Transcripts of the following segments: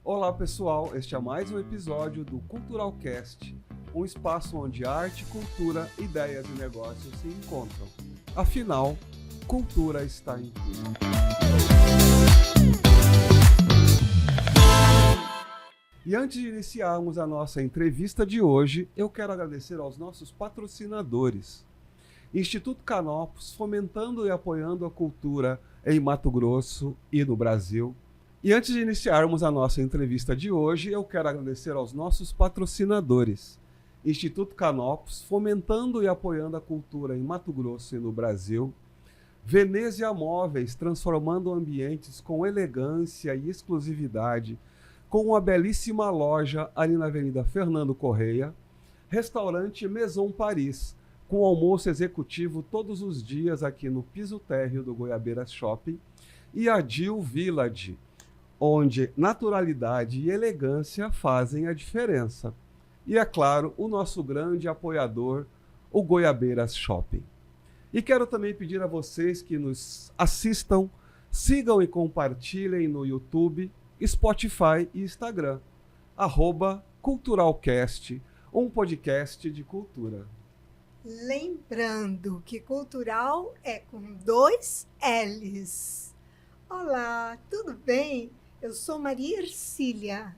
Olá pessoal, este é mais um episódio do Culturalcast, um espaço onde arte, cultura, ideias e negócios se encontram. Afinal, cultura está em tudo. E antes de iniciarmos a nossa entrevista de hoje, eu quero agradecer aos nossos patrocinadores. Instituto Canopus, fomentando e apoiando a cultura em Mato Grosso e no Brasil. E antes de iniciarmos a nossa entrevista de hoje, eu quero agradecer aos nossos patrocinadores. Instituto Canopus, fomentando e apoiando a cultura em Mato Grosso e no Brasil. Venezia Móveis, transformando ambientes com elegância e exclusividade, com uma belíssima loja ali na Avenida Fernando Correia. Restaurante Maison Paris, com almoço executivo todos os dias aqui no piso térreo do Goiabeiras Shopping. E a Dil Village, onde naturalidade e elegância fazem a diferença. E, é claro, o nosso grande apoiador, o Goiabeiras Shopping. E quero também pedir a vocês que nos assistam, sigam e compartilhem no YouTube, Spotify e Instagram, @Culturalcast, um podcast de cultura. Lembrando que cultural é com 2 L's. Olá, tudo bem? Eu sou Maria Ercília.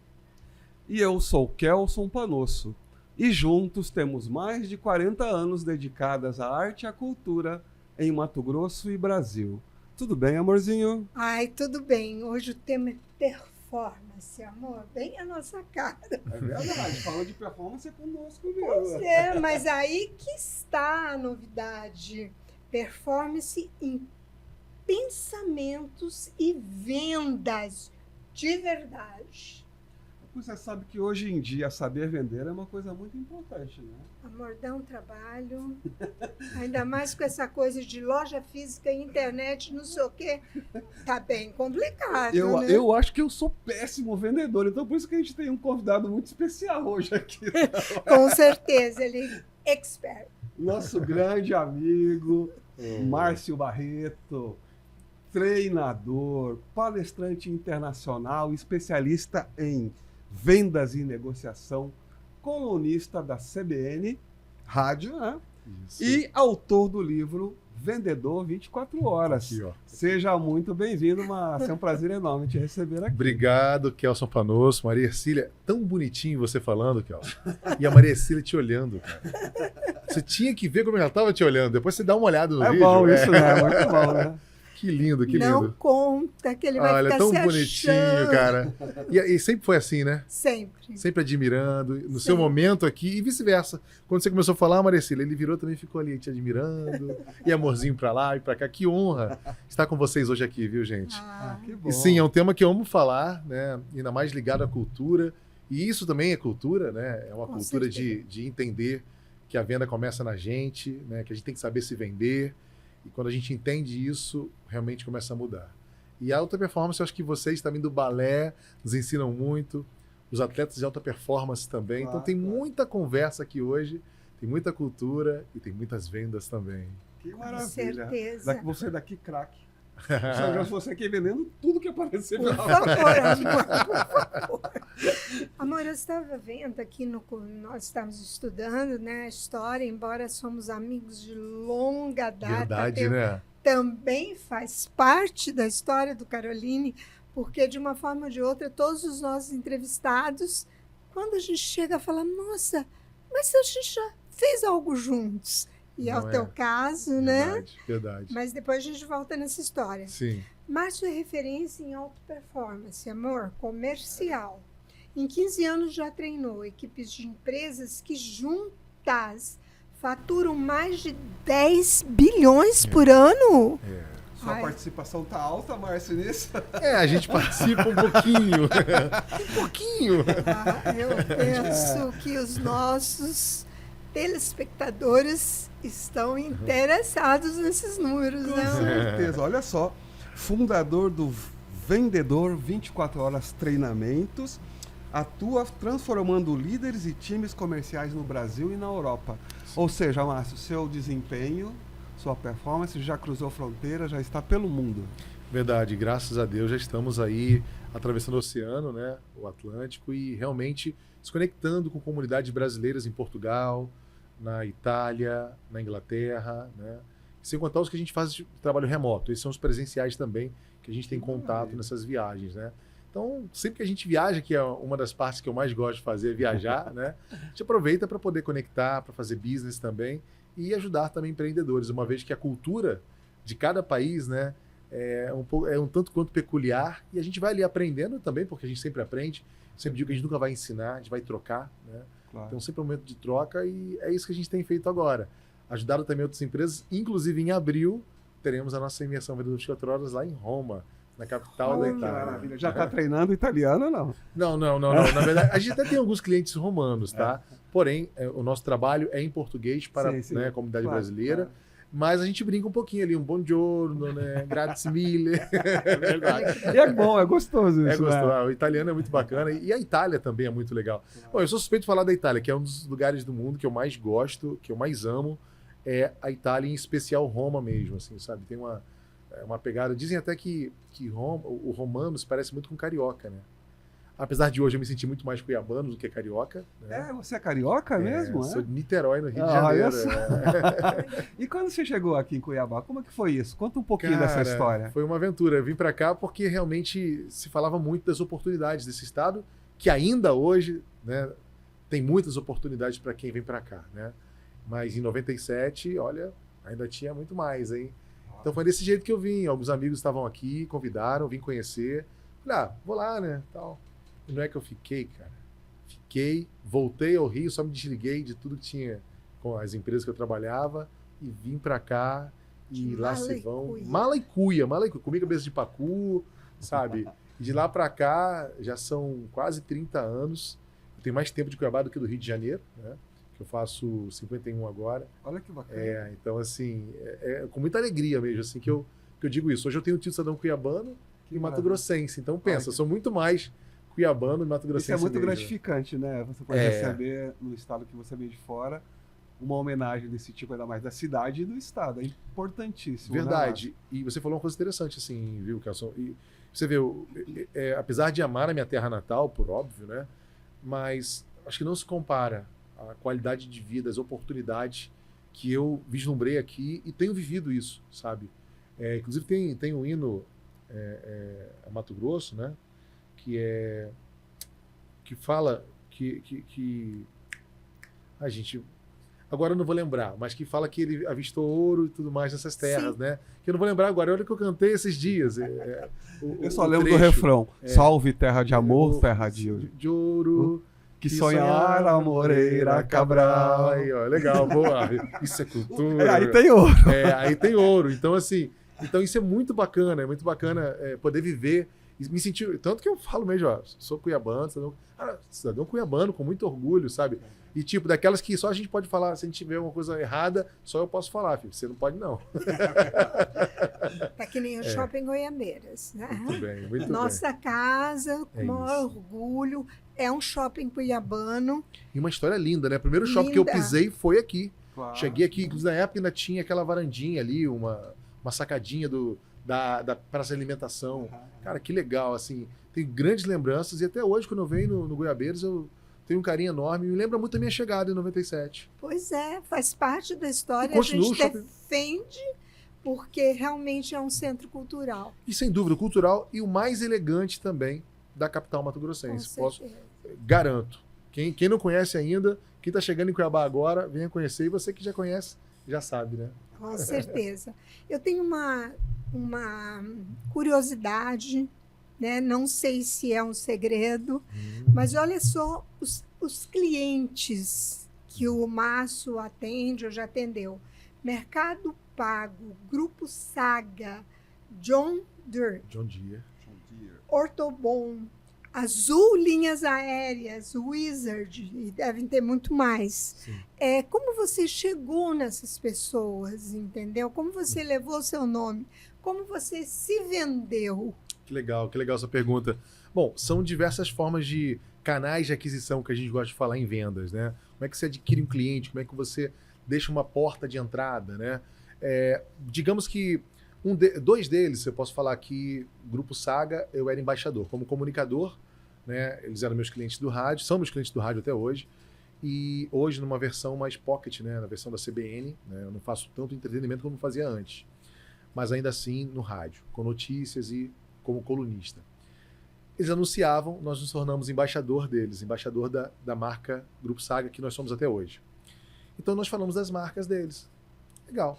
E eu sou Kelson Panosso. E juntos temos mais de 40 anos dedicadas à arte e à cultura em Mato Grosso e Brasil. Tudo bem, amorzinho? Ai, tudo bem. Hoje o tema é performance, amor. Bem a nossa cara. É verdade, fala de performance conosco mesmo. Pois é, mas aí que está a novidade. Performance em pensamentos e vendas de verdade. Você sabe que hoje em dia saber vender é uma coisa muito importante, né? Amor, dá um trabalho, ainda mais com essa coisa de loja física, internet, não sei o quê, tá bem complicado, né? Eu acho que eu sou péssimo vendedor, então por isso que a gente tem um convidado muito especial hoje aqui. Com certeza, ele é expert. Nosso grande amigo, Márcio Barreto, treinador, palestrante internacional, especialista em vendas e negociação, colunista da CBN Rádio, né? Isso. E autor do livro Vendedor 24 Horas. Aqui, ó. Seja muito bem-vindo, Márcio. É um prazer enorme te receber aqui. Obrigado, Kelson Panosso. Maria Ercília, tão bonitinho você falando, Kelson. E a Maria Ercília te olhando, cara. Você tinha que ver como ela estava te olhando. Depois você dá uma olhada no vídeo. É bom isso, né? É muito bom, né? Que lindo, que lindo. Não conta que ele vai ficar tão se bonitinho, achando. cara. E sempre foi assim, né? Sempre. Sempre admirando, no seu momento aqui e vice-versa. Quando você começou a falar, Maria Ercília, ele virou também, ficou ali te admirando. E amorzinho pra lá e pra cá. Que honra estar com vocês hoje aqui, viu, gente? Que bom. E sim, é um tema que eu amo falar, né? Ainda mais ligado à cultura. E isso também é cultura, né? É uma cultura de entender que a venda começa na gente, né? Que a gente tem que saber se vender. E quando a gente entende isso, realmente começa a mudar. E a alta performance, eu acho que vocês também do balé nos ensinam muito, os atletas de alta performance também. Claro, então tem muita conversa aqui hoje, tem muita cultura e tem muitas vendas também. Que maravilha. Com certeza. Você daqui, craque. Você aqui vendendo tudo que aparecer. Por favor, amor, por favor. Amor, eu estava vendo aqui, nós estamos estudando, né, a história, embora somos amigos de longa data. Verdade, né? Também faz parte da história do Caroline, porque de uma forma ou de outra, todos os nossos entrevistados, quando a gente chega a falar, nossa, mas a gente já fez algo juntos. E é o teu caso, né? Verdade. Mas depois a gente volta nessa história. Sim. Márcio é referência em alta performance, amor, comercial. Em 15 anos já treinou equipes de empresas que juntas faturam mais de 10 bilhões por ano. Sua participação tá alta, Márcio, nisso? A gente participa um pouquinho. Um pouquinho. Eu penso que os nossos telespectadores estão interessados nesses números, Com né? certeza. Olha só, fundador do Vendedor 24 Horas Treinamentos, atua transformando líderes e times comerciais no Brasil e na Europa. Ou seja, Márcio, seu desempenho, sua performance já cruzou fronteira, já está pelo mundo. Verdade, graças a Deus já estamos aí atravessando o oceano, né, o Atlântico, e realmente se conectando com comunidades brasileiras em Portugal, na Itália, na Inglaterra, né? Sem contar os que a gente faz de trabalho remoto. Esses são os presenciais também, que a gente tem contato nessas viagens, né? Então, sempre que a gente viaja, que é uma das partes que eu mais gosto de fazer, é viajar, né? A gente aproveita para poder conectar, para fazer business também e ajudar também empreendedores, uma vez que a cultura de cada país, né, é um tanto quanto peculiar, e a gente vai ali aprendendo também, porque a gente sempre aprende. Sempre digo que a gente nunca vai ensinar, a gente vai trocar, né? Claro. Então, sempre é um momento de troca, e é isso que a gente tem feito agora. Ajudado também outras empresas, inclusive em abril, teremos a nossa imersão Vendedor 24 Horas lá em Roma, na capital da Itália. Maravilha. Já está treinando italiano ou não? Não. Na verdade, a gente até tem alguns clientes romanos, tá? Porém, o nosso trabalho é em português para Sim. né, a comunidade Claro, brasileira. claro. Mas a gente brinca um pouquinho ali, um buongiorno, né? Grazie mille. É verdade. E é bom, é gostoso isso, É gostoso. né? O italiano é muito bacana. E a Itália também é muito legal. Bom, eu sou suspeito de falar da Itália, que é um dos lugares do mundo que eu mais gosto, que eu mais amo. É a Itália, em especial Roma mesmo, assim, sabe? Tem uma pegada... Dizem até que Roma, o romano se parece muito com carioca, né? Apesar de hoje eu me sentir muito mais cuiabano do que carioca. Né? Você é carioca mesmo, Sou é? de Niterói, no Rio de Olha Janeiro. só. E quando você chegou aqui em Cuiabá, como é que foi isso? Conta um pouquinho dessa Cara, história. Foi uma aventura. Eu vim para cá porque realmente se falava muito das oportunidades desse estado, que ainda hoje, né, tem muitas oportunidades para quem vem para cá, né? Mas em 97, olha, ainda tinha muito mais, hein? Então foi desse jeito que eu vim. Alguns amigos estavam aqui, convidaram, vim conhecer. Falei, vou lá, né? Tal. E não é que eu fiquei, cara. Fiquei, voltei ao Rio, só me desliguei de tudo que tinha com as empresas que eu trabalhava e vim para cá. E lá se vão. Mala e cuia. Comi cabeça de pacu, sabe? E de lá para cá já são quase 30 anos. Eu tenho mais tempo de Cuiabá do que do Rio de Janeiro, né? Que eu faço 51 agora. Olha que bacana. Então, assim, com muita alegria mesmo, assim, que eu digo isso. Hoje eu tenho o título de cidadão cuiabano e mato-grossense. Então, pensa, eu sou muito mais cuiabano e mato-grossense. Isso é muito mesmo. Gratificante, né? Você pode receber no estado que você veio de fora uma homenagem desse tipo, ainda mais da cidade e do estado. É importantíssimo. Verdade. Né? E você falou uma coisa interessante, assim, viu, Kelson? E você vê, apesar de amar a minha terra natal, por óbvio, né? Mas acho que não se compara a qualidade de vida, as oportunidades que eu vislumbrei aqui e tenho vivido isso, sabe? Inclusive tem um hino a Mato Grosso, né? Que fala que a gente agora eu não vou lembrar, mas que fala que ele avistou ouro e tudo mais nessas terras, Sim. né? Que eu não vou lembrar agora, olha que eu cantei esses dias. Eu só lembro do refrão. Salve terra de amor, terra de ouro. Que sonhar a Moreira Cabral. Aí, ó, legal, boa. Isso é cultura. Aí tem ouro. Aí tem ouro. Então, assim, isso é muito bacana poder viver e me sentir. Tanto que eu falo mesmo, sou cuiabano, cidadão cuiabano, com muito orgulho, sabe? E tipo, daquelas que só a gente pode falar, se a gente tiver alguma coisa errada, só eu posso falar, filho. Você não pode, não. Tá que nem o Shopping Goiabeiras, né? Muito bem. Nossa casa, com o maior isso. orgulho. É um shopping cuiabano. E uma história linda, né? O primeiro shopping que eu pisei foi aqui. Claro. Cheguei aqui, inclusive na época ainda tinha aquela varandinha ali, uma sacadinha da praça de alimentação. Cara, que legal, assim. Tenho grandes lembranças e até hoje, quando eu venho no Goiabeiras, eu tenho um carinho enorme. Me lembra muito a minha chegada em 97. Pois é, faz parte da história. E continua a o gente shopping. defende porque realmente é um centro cultural. E sem dúvida, o cultural e o mais elegante também da capital mato-grossense. Com certeza. Garanto. Quem não conhece ainda, quem está chegando em Cuiabá agora, venha conhecer. E você que já conhece, já sabe, né? Com certeza. Eu tenho uma curiosidade, né? Não sei se é um segredo, mas olha só os clientes que o Márcio atende ou já atendeu. Mercado Pago, Grupo Saga, John Deere, Ortobon, Azul Linhas Aéreas, Wizard, e devem ter muito mais. Sim. Como você chegou nessas pessoas, entendeu? Como você levou seu nome? Como você se vendeu? Que legal essa pergunta. Bom, são diversas formas de canais de aquisição que a gente gosta de falar em vendas, né? Como é que você adquire um cliente? Como é que você deixa uma porta de entrada, né? Digamos que Dois deles, eu posso falar que Grupo Saga, eu era embaixador. Como comunicador, né, eles eram meus clientes do rádio, são meus clientes do rádio até hoje. E hoje numa versão mais pocket, né, na versão da CBN, né, eu não faço tanto entretenimento como fazia antes. Mas ainda assim no rádio, com notícias e como colunista. Eles anunciavam, nós nos tornamos embaixador deles, embaixador da marca Grupo Saga, que nós somos até hoje. Então nós falamos das marcas deles. Legal.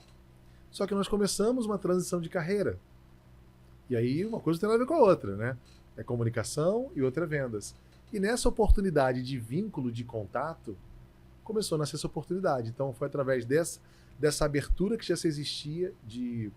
Só que nós começamos uma transição de carreira. E aí uma coisa tem a ver com a outra, né? É comunicação e outra é vendas. E nessa oportunidade de vínculo, de contato, começou a nascer essa oportunidade. Então foi através dessa abertura que já se existia de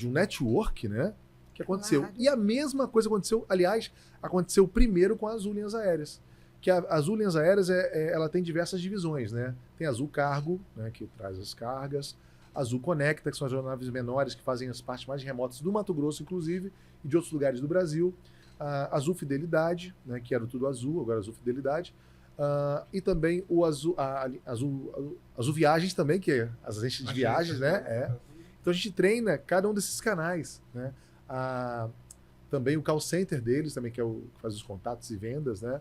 um network, né? Que aconteceu. Claro. E a mesma coisa aconteceu, aliás, aconteceu primeiro com a Azul Linhas Aéreas. Que a Azul Linhas Aéreas ela tem diversas divisões, né? Tem a Azul Cargo, né, que traz as cargas, a Azul Conecta, que são as aeronaves menores que fazem as partes mais remotas do Mato Grosso, inclusive, e de outros lugares do Brasil. A Azul Fidelidade, né, que era tudo azul, agora Azul Fidelidade. E também o Azul Viagens também, que é as agências de viagens, né? Então a gente treina cada um desses canais, né? Também o call center deles, também, que é o que faz os contatos e vendas, né?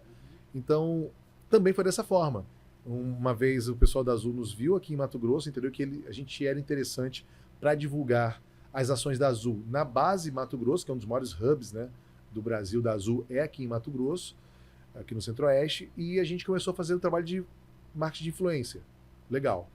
Então, também foi dessa forma. Uma vez o pessoal da Azul nos viu aqui em Mato Grosso, entendeu que a gente era interessante para divulgar as ações da Azul na base Mato Grosso, que é um dos maiores hubs, né, do Brasil, da Azul, é aqui em Mato Grosso, aqui no Centro-Oeste, e a gente começou a fazer o trabalho de marketing de influência. Legal.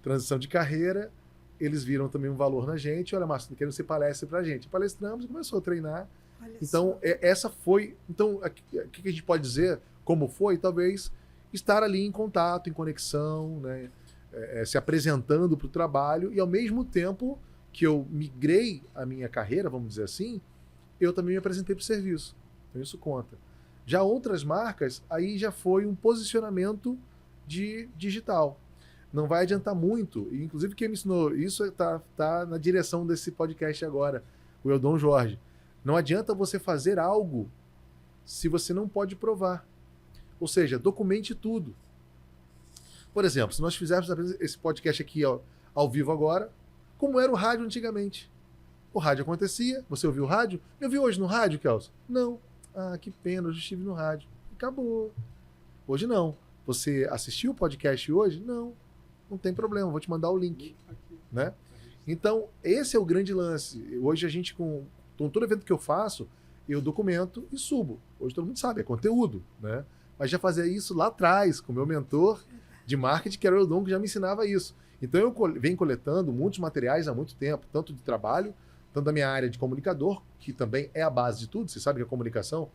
Transição de carreira, eles viram também um valor na gente. Olha, Márcio, querendo ser palestra pra gente. Palestramos e começou a treinar. Olha Então, só. essa foi... Então, o que a gente pode dizer? Como foi? Talvez estar ali em contato, em conexão, né? Se apresentando para o trabalho, e ao mesmo tempo que eu migrei a minha carreira, vamos dizer assim, eu também me apresentei para o serviço. Então, isso conta. Já outras marcas, aí já foi um posicionamento de digital. Não vai adiantar muito, e inclusive quem me ensinou isso está na direção desse podcast agora, o Eldon Jorge. Não adianta você fazer algo se você não pode provar. Ou seja, documente tudo. Por exemplo, se nós fizermos esse podcast aqui ao vivo agora, como era o rádio antigamente. O rádio acontecia, você ouviu o rádio? Me ouviu hoje no rádio, Kelson? Não. Ah, que pena, hoje estive no rádio. Acabou. Hoje não. Você assistiu o podcast hoje? Não. Não tem problema, vou te mandar o link. Né? Então, esse é o grande lance. Hoje a gente, com todo evento que eu faço, eu documento e subo. Hoje todo mundo sabe, é conteúdo. Né? Mas já fazia isso lá atrás, com o meu mentor de marketing, que era o Eldon, que já me ensinava isso. Então eu venho coletando muitos materiais há muito tempo, tanto de trabalho, tanto da minha área de comunicador, que também é a base de tudo. Você sabe que a comunicação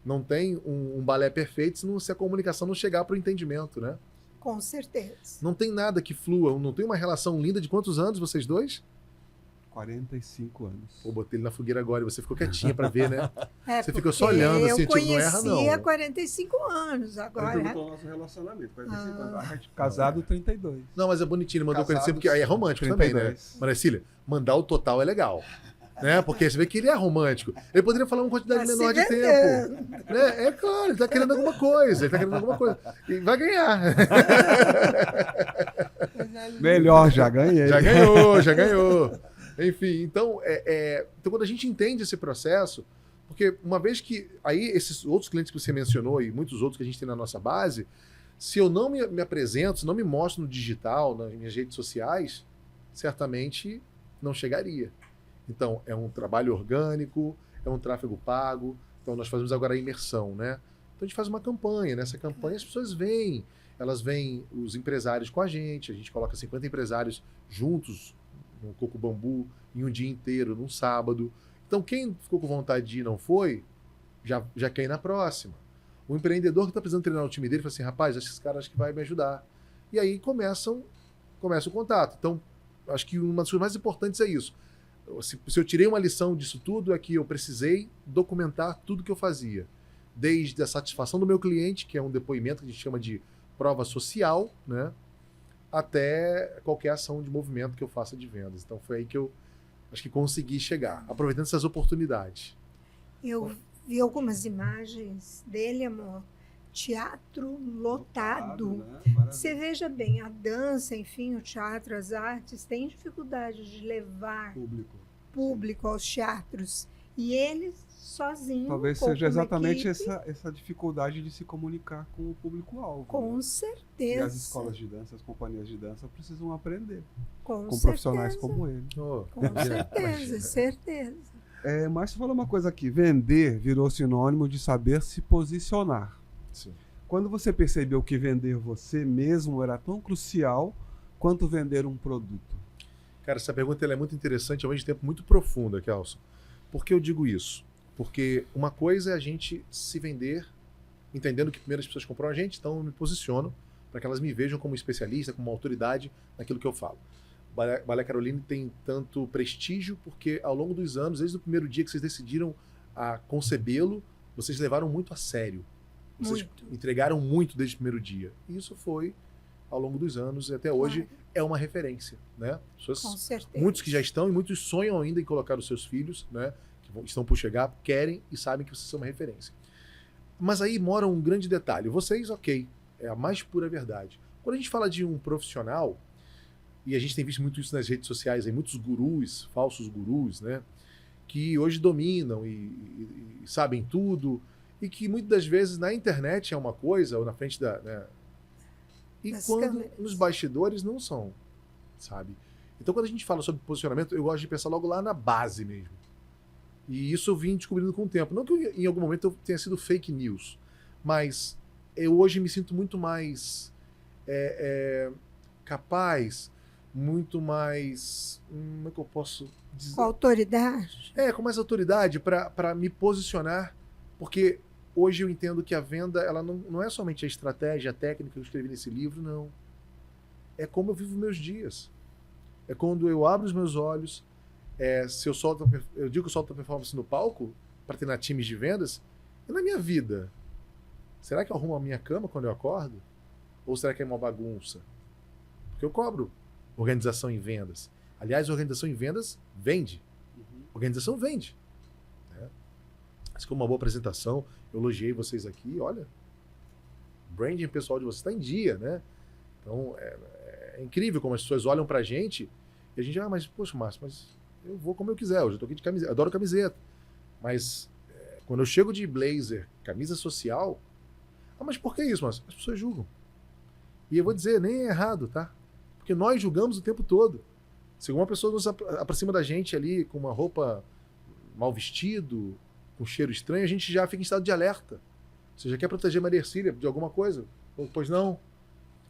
não tem um balé perfeito se a comunicação não chegar para o entendimento, né? Com certeza. Não tem nada que flua, não tem uma relação linda de quantos anos vocês dois? 45 anos. Pô, botei ele na fogueira agora e você ficou quietinha para ver, né? Você ficou porque só olhando assim, tipo, não erra não. Eu conheci há 45 anos Ele agora. perguntou o nosso relacionamento. 45 anos. Casado, 32. Não, mas é bonitinho, ele mandou 45, porque Casados, aí é romântico também, né? 32. Marcília, mandar o total é legal. Né? Porque você vê que ele é romântico. Ele poderia falar uma quantidade Tá menor se de tempo. Né? É claro, ele tá querendo alguma coisa. E vai ganhar. Melhor, já ganhei. Já ganhou. Enfim, então quando a gente entende esse processo, porque uma vez que aí esses outros clientes que você mencionou e muitos outros que a gente tem na nossa base, se eu não me apresento, se não me mostro no digital, nas minhas redes sociais, certamente não chegaria. Então, é um trabalho orgânico, é um tráfego pago. Então, nós fazemos agora a imersão, né? Então, a gente faz uma campanha. Nessa campanha, as pessoas vêm. Elas vêm, os empresários com a gente coloca 50 empresários juntos no Coco Bambu, em um dia inteiro, num sábado. Então, quem ficou com vontade de ir e não foi, já quer ir na próxima. O empreendedor que está precisando treinar o time dele, fala assim, rapaz, esses caras que vai me ajudar. E aí começa o contato. Então, acho que uma das coisas mais importantes é isso. Se eu tirei uma lição disso tudo, é que eu precisei documentar tudo que eu fazia. Desde a satisfação do meu cliente, que é um depoimento que a gente chama de prova social, né, até qualquer ação de movimento que eu faça de vendas. Então foi aí que eu acho que consegui chegar, aproveitando essas oportunidades. Eu vi algumas imagens dele, amor, teatro lotado. Né? Maravilha. Você veja bem, a dança, enfim, o teatro, as artes, têm dificuldade de levar público aos teatros. E eles sozinhos. Talvez seja exatamente essa dificuldade de se comunicar com o público-alvo. Com né? certeza. E as escolas de dança, as companhias de dança precisam aprender Com profissionais como ele. Com certeza. Mas você falou uma coisa aqui: vender virou sinônimo de saber se posicionar. Sim. Quando você percebeu que vender você mesmo era tão crucial quanto vender um produto? Cara, essa pergunta ela é muito interessante, ao mesmo tempo muito profunda, Kelson. Por que eu digo isso? Porque uma coisa é a gente se vender, entendendo que primeiro as pessoas compram a gente, então eu me posiciono para que elas me vejam como especialista, como autoridade naquilo que eu falo. Balé Caroline tem tanto prestígio porque ao longo dos anos, desde o primeiro dia que vocês decidiram a concebê-lo, vocês levaram muito a sério. Vocês entregaram muito desde o primeiro dia. E isso foi ao longo dos anos e até hoje é uma referência, né? Com certeza. Muitos que já estão e muitos sonham ainda em colocar os seus filhos, né? Que estão por chegar, querem e sabem que vocês são uma referência. Mas aí mora um grande detalhe. Vocês, ok, é a mais pura verdade. Quando a gente fala de um profissional, e a gente tem visto muito isso nas redes sociais, aí, muitos gurus, falsos gurus, né? Que hoje dominam e sabem tudo, e que muitas das vezes na internet é uma coisa, ou na frente da... Né? E quando nos bastidores não são, sabe? Então quando a gente fala sobre posicionamento, eu gosto de pensar logo lá na base mesmo. E isso eu vim descobrindo com o tempo. Não que em algum momento eu tenha sido fake news, mas eu hoje me sinto muito mais capaz, muito mais... Como é que eu posso dizer? Com autoridade? Com mais autoridade para me posicionar, porque hoje eu entendo que a venda ela não é somente a estratégia, a técnica que eu escrevi nesse livro, não. É como eu vivo meus dias. É quando eu abro os meus olhos, se eu digo que eu solto a performance no palco para treinar times de vendas, e na minha vida, será que eu arrumo a minha cama quando eu acordo? Ou será que é uma bagunça? Porque eu cobro organização em vendas. Aliás, organização em vendas vende. Organização vende. Mas com uma boa apresentação, eu elogiei vocês aqui, olha, o branding pessoal de vocês está em dia, né? Então, é incrível como as pessoas olham pra gente e a gente, mas, poxa, Márcio, mas eu vou como eu quiser, hoje eu tô aqui de camiseta, adoro camiseta. Mas, quando eu chego de blazer, camisa social, mas por que isso, Márcio? As pessoas julgam. E eu vou dizer, nem é errado, tá? Porque nós julgamos o tempo todo. Se uma pessoa nos aproxima da gente ali com uma roupa mal vestido, com cheiro estranho, a gente já fica em estado de alerta. Você já quer proteger Maria Ercília de alguma coisa? Pois não.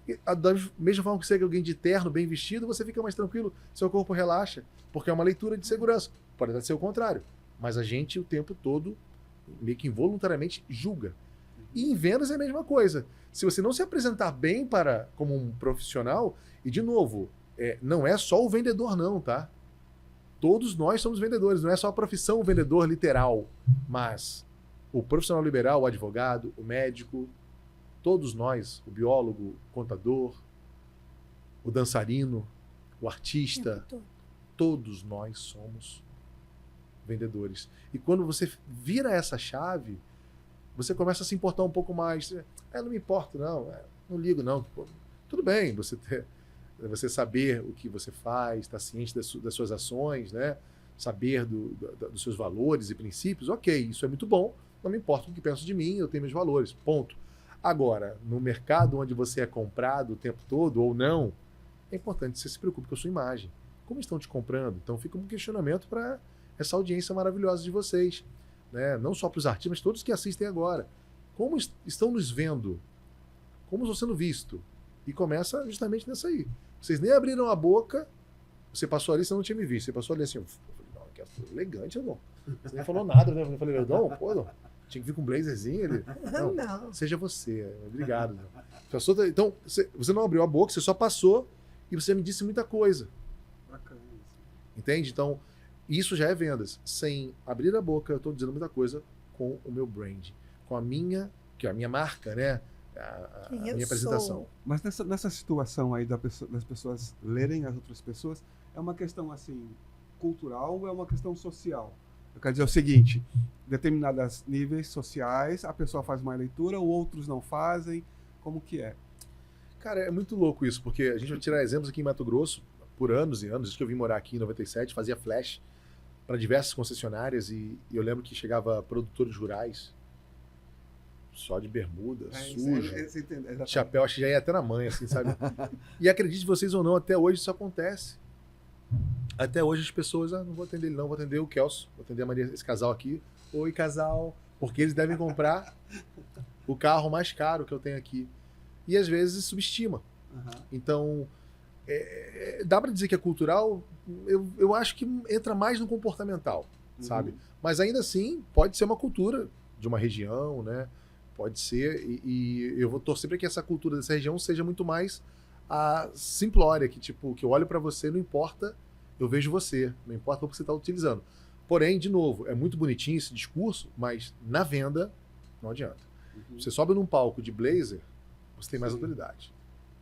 E, da mesma forma que você é alguém de terno, bem vestido, você fica mais tranquilo, seu corpo relaxa, porque é uma leitura de segurança. Pode até ser o contrário, mas a gente o tempo todo, meio que involuntariamente, julga. E em vendas é a mesma coisa. Se você não se apresentar bem como um profissional, e de novo, não é só o vendedor não, tá? Todos nós somos vendedores, não é só a profissão o vendedor literal, mas o profissional liberal, o advogado, o médico, todos nós, o biólogo, o contador, o dançarino, o artista, todos nós somos vendedores. E quando você vira essa chave, você começa a se importar um pouco mais. Não me importo, não ligo, não. Tudo bem, você saber o que você faz, estar ciente das suas ações, né? Saber dos seus valores e princípios, ok, isso é muito bom, não me importa o que penso de mim, eu tenho meus valores, ponto. Agora, no mercado onde você é comprado o tempo todo ou não, é importante que você se preocupe com a sua imagem. Como estão te comprando? Então fica um questionamento para essa audiência maravilhosa de vocês, né? Não só para os artistas, mas todos que assistem agora. Como estão nos vendo? Como estão sendo vistos? E começa justamente nessa aí. Vocês nem abriram a boca, você passou ali, você não tinha me visto. Você passou ali assim, eu falei, não, que é elegante, não. Você nem falou nada, né? Eu falei, não, pô, não. Tinha que vir com um blazerzinho. Ele, não, seja você. Obrigado. Não. Então, você não abriu a boca, você só passou e você me disse muita coisa. Bacana. Entende? Então, isso já é vendas. Sem abrir a boca, eu estou dizendo muita coisa com o meu brand, com a minha marca, né? A minha apresentação. Mas nessa situação aí das pessoas lerem as outras pessoas, é uma questão assim cultural ou é uma questão social? Eu quero dizer o seguinte, determinados níveis sociais, a pessoa faz uma leitura, outros não fazem. Como que é? Cara, é muito louco isso, porque a gente vai tirar exemplos aqui em Mato Grosso, por anos e anos, desde que eu vim morar aqui em 97, fazia flash para diversas concessionárias e eu lembro que chegava produtores rurais, só de bermuda, sujo, chapéu, acho que já ia até na mãe, assim, sabe? E acredite vocês ou não, até hoje isso acontece. Até hoje as pessoas, não vou atender ele não, vou atender o Kelso, vou atender a Maria, esse casal aqui. Oi, casal. Porque eles devem comprar o carro mais caro que eu tenho aqui. E às vezes subestima. Uhum. Então, dá para dizer que é cultural, eu acho que entra mais no comportamental, sabe? Mas ainda assim, pode ser uma cultura de uma região, né? Pode ser, e eu vou torcer para que essa cultura dessa região seja muito mais a simplória, que tipo, que eu olho para você, não importa, eu vejo você, não importa o que você está utilizando. Porém, de novo, é muito bonitinho esse discurso, mas na venda não adianta. Você sobe num palco de blazer, você tem mais autoridade.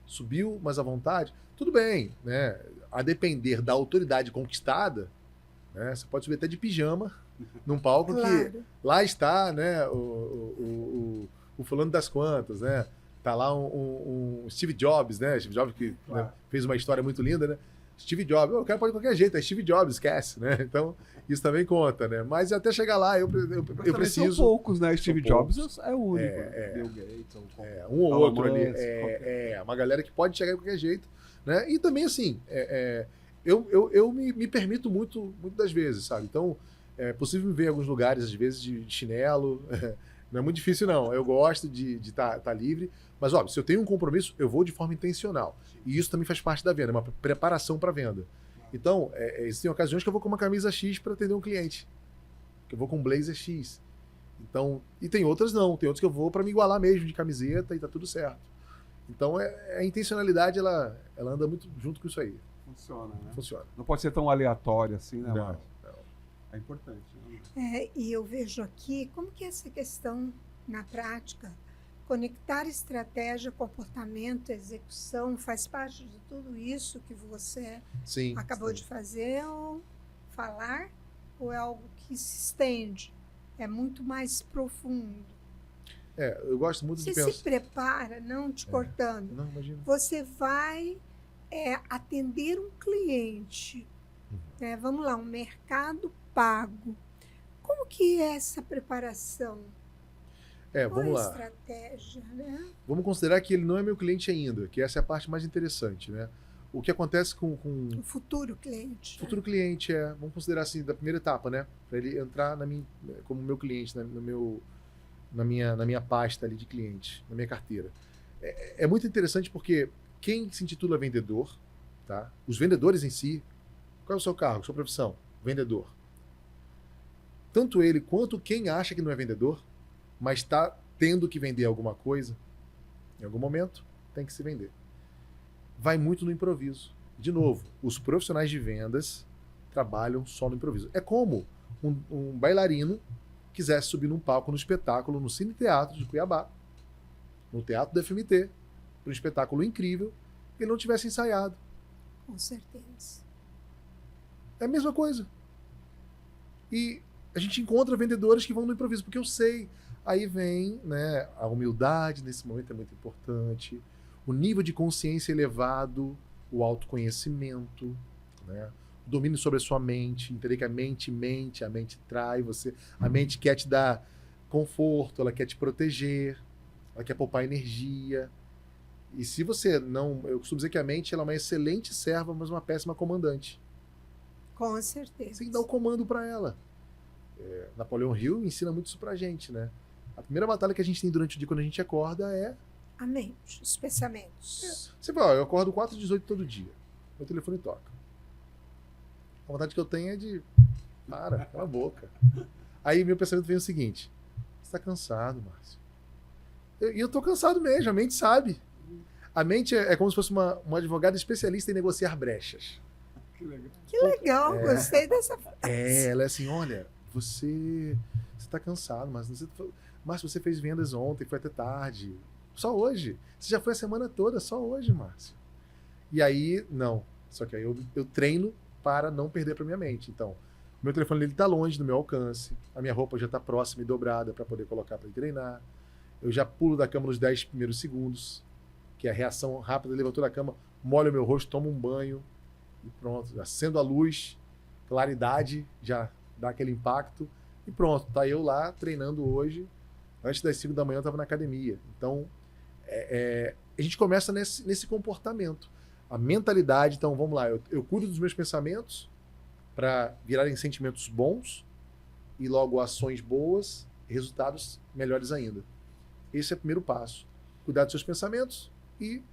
Subiu mais à vontade, tudo bem, né? A depender da autoridade conquistada, né? Você pode subir até de pijama num palco que lá está, né? O fulano das quantas, né? Tá lá um Steve Jobs, né? Steve Jobs que né, fez uma história muito linda, né? Steve Jobs, o cara pode de qualquer jeito, é Steve Jobs, esquece, né? Então, isso também conta, né? Mas até chegar lá, eu preciso... São poucos, né? Steve Jobs é o único. Bill Gates, um ou outro ali. Uma galera que pode chegar de qualquer jeito, né? E também, assim, eu me permito muito das vezes, sabe? Então, é possível me ver em alguns lugares, às vezes, de chinelo. Não é muito difícil, não. Eu gosto de estar livre. Mas, óbvio, se eu tenho um compromisso, eu vou de forma intencional. E isso também faz parte da venda, é uma preparação para a venda. Então, existem ocasiões que eu vou com uma camisa X para atender um cliente. Que eu vou com um blazer X. Então, e tem outras não. Tem outras que eu vou para me igualar mesmo de camiseta e tá tudo certo. Então, a intencionalidade, ela anda muito junto com isso aí. Funciona, né? Funciona. Não pode ser tão aleatório assim, né, Não. Márcio? É importante. Né? E eu vejo aqui como que essa questão, na prática, conectar estratégia, comportamento, execução, faz parte de tudo isso que você acabou de fazer ou falar, ou é algo que se estende? É muito mais profundo. Eu gosto muito de pensar... Você se prepara, não te cortando. Não, imagina. Você vai atender um cliente. Vamos lá, um mercado pago. Como que é essa preparação? Vamos lá. Estratégia, né? Vamos considerar que ele não é meu cliente ainda, que essa é a parte mais interessante, né? O que acontece com... O futuro cliente. O futuro cliente vamos considerar assim, da primeira etapa, né? Para ele entrar como meu cliente, na minha pasta ali de cliente, na minha carteira. É muito interessante porque quem se intitula vendedor, tá? Os vendedores em si, qual é o seu cargo, sua profissão? Vendedor. Tanto ele quanto quem acha que não é vendedor, mas está tendo que vender alguma coisa, em algum momento, tem que se vender. Vai muito no improviso. De novo, os profissionais de vendas trabalham só no improviso. É como um bailarino quisesse subir num palco no espetáculo, no Cine Teatro de Cuiabá, no Teatro da FMT, para um espetáculo incrível, e não tivesse ensaiado. Com certeza. É a mesma coisa. E a gente encontra vendedores que vão no improviso, porque eu sei. Aí vem, né, a humildade nesse momento é muito importante, o nível de consciência elevado, o autoconhecimento, né, o domínio sobre a sua mente, entender que a mente mente, a mente trai você, a mente quer te dar conforto, ela quer te proteger, ela quer poupar energia. E se você não... Eu costumo dizer que a mente ela é uma excelente serva, mas uma péssima comandante. Com certeza. Você tem que dar o comando para ela. Napoleão Hill ensina muito isso pra gente, né? A primeira batalha que a gente tem durante o dia quando a gente acorda é... A mente, os pensamentos. Você fala, eu acordo 4h18 todo dia. Meu telefone toca. A vontade que eu tenho é de... Cala a boca. Aí meu pensamento vem o seguinte. Você tá cansado, Márcio. E eu tô cansado mesmo, a mente sabe. A mente é como se fosse uma advogada especialista em negociar brechas. Que legal, gostei dessa frase. Ela é assim, olha, você tá cansado, mas você fez vendas ontem, foi até tarde. Só hoje. Você já foi a semana toda, só hoje, Márcio. E aí, não. Só que aí eu treino para não perder para minha mente. Então, Meu telefone ele está longe do meu alcance, a minha roupa já está próxima e dobrada para poder colocar para ele treinar. Eu já pulo da cama nos 10 primeiros segundos, que é a reação rápida, levantou da cama, molho o meu rosto, tomo um banho e pronto. Acendo a luz, claridade, já dá aquele impacto e pronto. Tá eu lá treinando hoje. Antes das 5 da manhã eu estava na academia. Então, a gente começa nesse comportamento. A mentalidade, então vamos lá, eu cuido dos meus pensamentos para virarem sentimentos bons e logo ações boas, resultados melhores ainda. Esse é o primeiro passo. Cuidar dos seus pensamentos e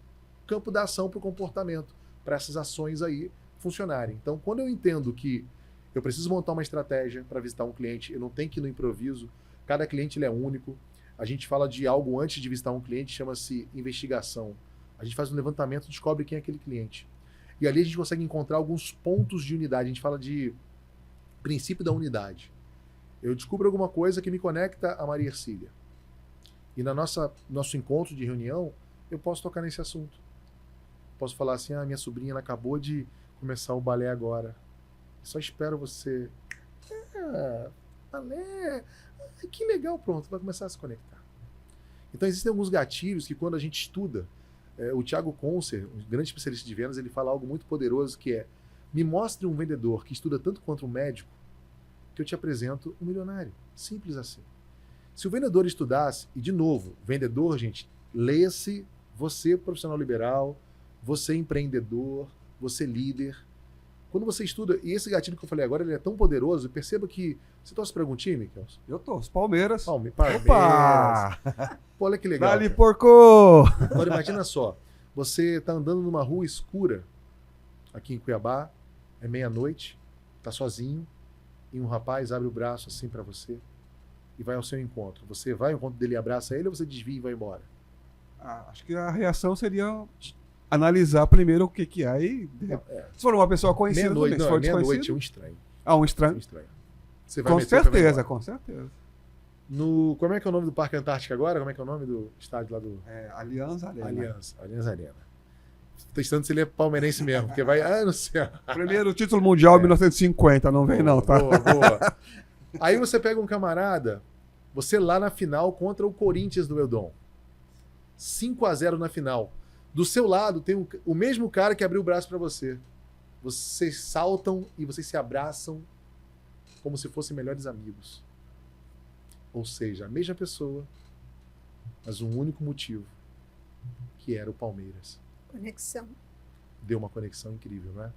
campo da ação para o comportamento, para essas ações aí funcionarem. Então, quando eu entendo que eu preciso montar uma estratégia para visitar um cliente, eu não tenho que ir no improviso, cada cliente ele é único. A gente fala de algo antes de visitar um cliente, chama-se investigação. A gente faz um levantamento, descobre quem é aquele cliente. E ali a gente consegue encontrar alguns pontos de unidade. A gente fala de princípio da unidade. Eu descubro alguma coisa que me conecta a Maria Ercília. E no nosso encontro de reunião, eu posso tocar nesse assunto. Posso falar assim, minha sobrinha ela acabou de começar o balé agora. Só espero você... balé... que legal, pronto, vai começar a se conectar. Então existem alguns gatilhos que quando a gente estuda, o Thiago Concer, um grande especialista de vendas, ele fala algo muito poderoso que é: me mostre um vendedor que estuda tanto quanto um médico, que eu te apresento um milionário. Simples assim. Se o vendedor estudasse, e de novo, vendedor, gente, leia-se você profissional liberal, você empreendedor, você líder. Quando você estuda, e esse gatilho que eu falei agora, ele é tão poderoso, perceba que... Você torce para algum time, Kelson? Eu torço. Palmeiras. Palmeiras. Opa! Pô, olha que legal. Dali, porco! Agora imagina só, você tá andando numa rua escura, aqui em Cuiabá, é meia-noite, tá sozinho, e um rapaz abre o braço assim para você e vai ao seu encontro. Você vai ao encontro dele e abraça ele, ou você desvia e vai embora? Acho que a reação seria analisar primeiro o que é e... Se for uma pessoa conhecida também, se for meia-noite é um estranho. Um estranho? Um estranho. Você vai Com meter, certeza, com certeza. Como é que é o nome do Parque Antártica agora? Como é que é o nome do estádio lá do... Aliança Arena. Aliança Arena. Testando se ele é palmeirense mesmo, porque vai... não sei. Primeiro título mundial 1950, não vem não, tá? Boa. Aí você pega um camarada, você lá na final contra o Corinthians do Eldon. 5-0 na final. Do seu lado tem o mesmo cara que abriu o braço para você. Vocês saltam e vocês se abraçam como se fossem melhores amigos. Ou seja, a mesma pessoa, mas um único motivo, que era o Palmeiras. Conexão. Deu uma conexão incrível, né?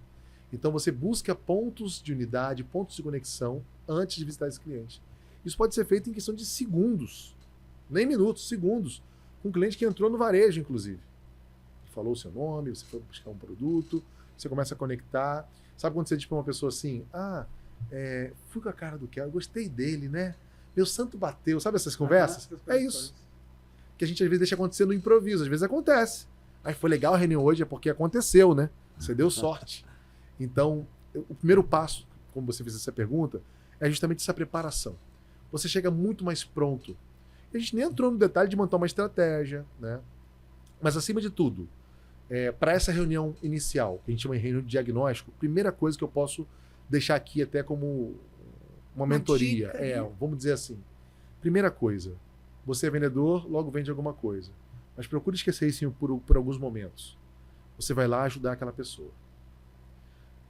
Então você busca pontos de unidade, pontos de conexão antes de visitar esse cliente. Isso pode ser feito em questão de segundos, nem minutos, segundos, com um cliente que entrou no varejo, inclusive. Falou o seu nome, você foi buscar um produto, você começa a conectar. Sabe quando você diz para uma pessoa assim, fui com a cara do Kelly, gostei dele, né? Meu santo bateu, sabe essas conversas? É isso. Que a gente às vezes deixa acontecer no improviso, às vezes acontece. Aí foi legal a reunião hoje, é porque aconteceu, né? Você deu sorte. Então, o primeiro passo, como você fez essa pergunta, é justamente essa preparação. Você chega muito mais pronto. A gente nem entrou no detalhe de montar uma estratégia, né? Mas acima de tudo, para essa reunião inicial, que a gente chama de reunião de diagnóstico, primeira coisa que eu posso deixar aqui até como uma mentoria, dica, né? Vamos dizer assim, primeira coisa, você é vendedor, logo vende alguma coisa, mas procure esquecer isso por alguns momentos. Você vai lá ajudar aquela pessoa.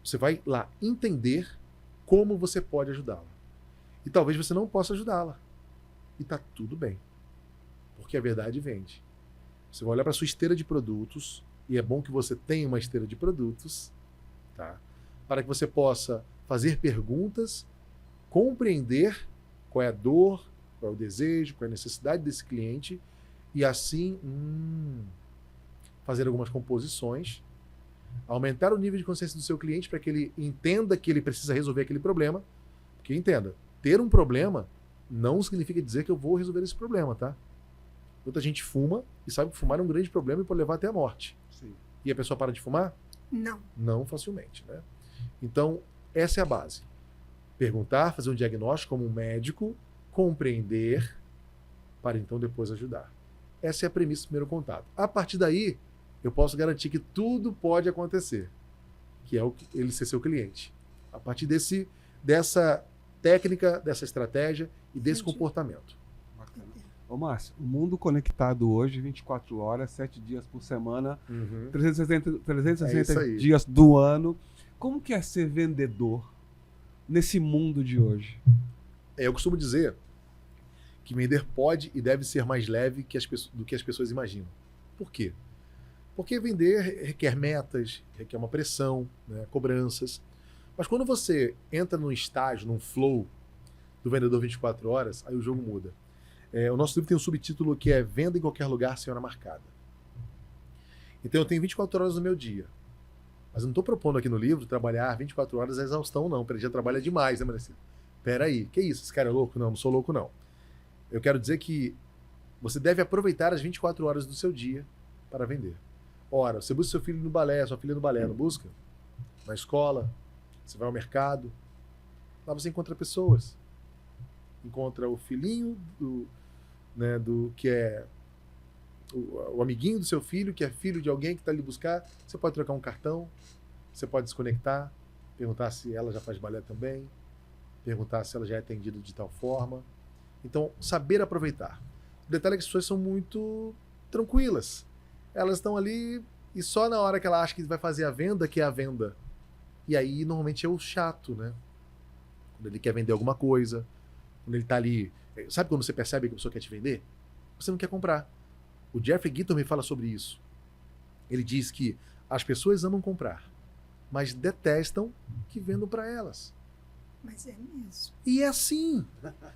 Você vai lá entender como você pode ajudá-la. E talvez você não possa ajudá-la. E tá tudo bem. Porque a verdade vende. Você vai olhar para a sua esteira de produtos, e é bom que você tenha uma esteira de produtos, tá? Para que você possa fazer perguntas, compreender qual é a dor, qual é o desejo, qual é a necessidade desse cliente, e assim fazer algumas composições, aumentar o nível de consciência do seu cliente para que ele entenda que ele precisa resolver aquele problema. Porque entenda, ter um problema não significa dizer que eu vou resolver esse problema, tá? Muita gente fuma e sabe que fumar é um grande problema e pode levar até a morte. Sim. E a pessoa para de fumar? Não. Não facilmente, né? Então, essa é a base. Perguntar, fazer um diagnóstico como um médico, compreender, para então depois ajudar. Essa é a premissa do primeiro contato. A partir daí, eu posso garantir que tudo pode acontecer, que é ele ser seu cliente. A partir dessa técnica, dessa estratégia e desse Entendi. comportamento. Bacana. Ô, Márcio, o mundo conectado hoje, 24 horas, 7 dias por semana, 360 É isso aí. dias do ano. Como que é ser vendedor nesse mundo de hoje? Eu costumo dizer que vender pode e deve ser mais leve do que as pessoas imaginam. Por quê? Porque vender requer metas, requer uma pressão, né, cobranças. Mas quando você entra num estágio, num flow do vendedor 24 horas, aí o jogo muda. O nosso livro tem um subtítulo que é Venda em Qualquer Lugar sem hora marcada. Então eu tenho 24 horas no meu dia. Mas eu não estou propondo aqui no livro trabalhar 24 horas a exaustão, não. Ele já trabalha demais, né, Maricina? Peraí, que isso? Esse cara é louco? Não sou louco, não. Eu quero dizer que você deve aproveitar as 24 horas do seu dia para vender. Ora, você busca seu filho no balé, sua filha no balé, não busca? Na escola, você vai ao mercado, lá você encontra pessoas. Encontra o filhinho do que é o amiguinho do seu filho, que é filho de alguém que está ali buscar. Você pode trocar um cartão, você pode desconectar, perguntar se ela já faz balé também, perguntar se ela já é atendida de tal forma. Então, saber aproveitar. O detalhe é que as pessoas são muito tranquilas. Elas estão ali e só na hora que ela acha que vai fazer a venda, que é a venda. E aí, normalmente, é o chato, né? Quando ele quer vender alguma coisa, quando ele tá ali... Sabe quando você percebe que a pessoa quer te vender? Você não quer comprar. O Jeffrey Gitton me fala sobre isso. Ele diz que as pessoas amam comprar, mas detestam que vendam para elas. Mas é mesmo. E é assim.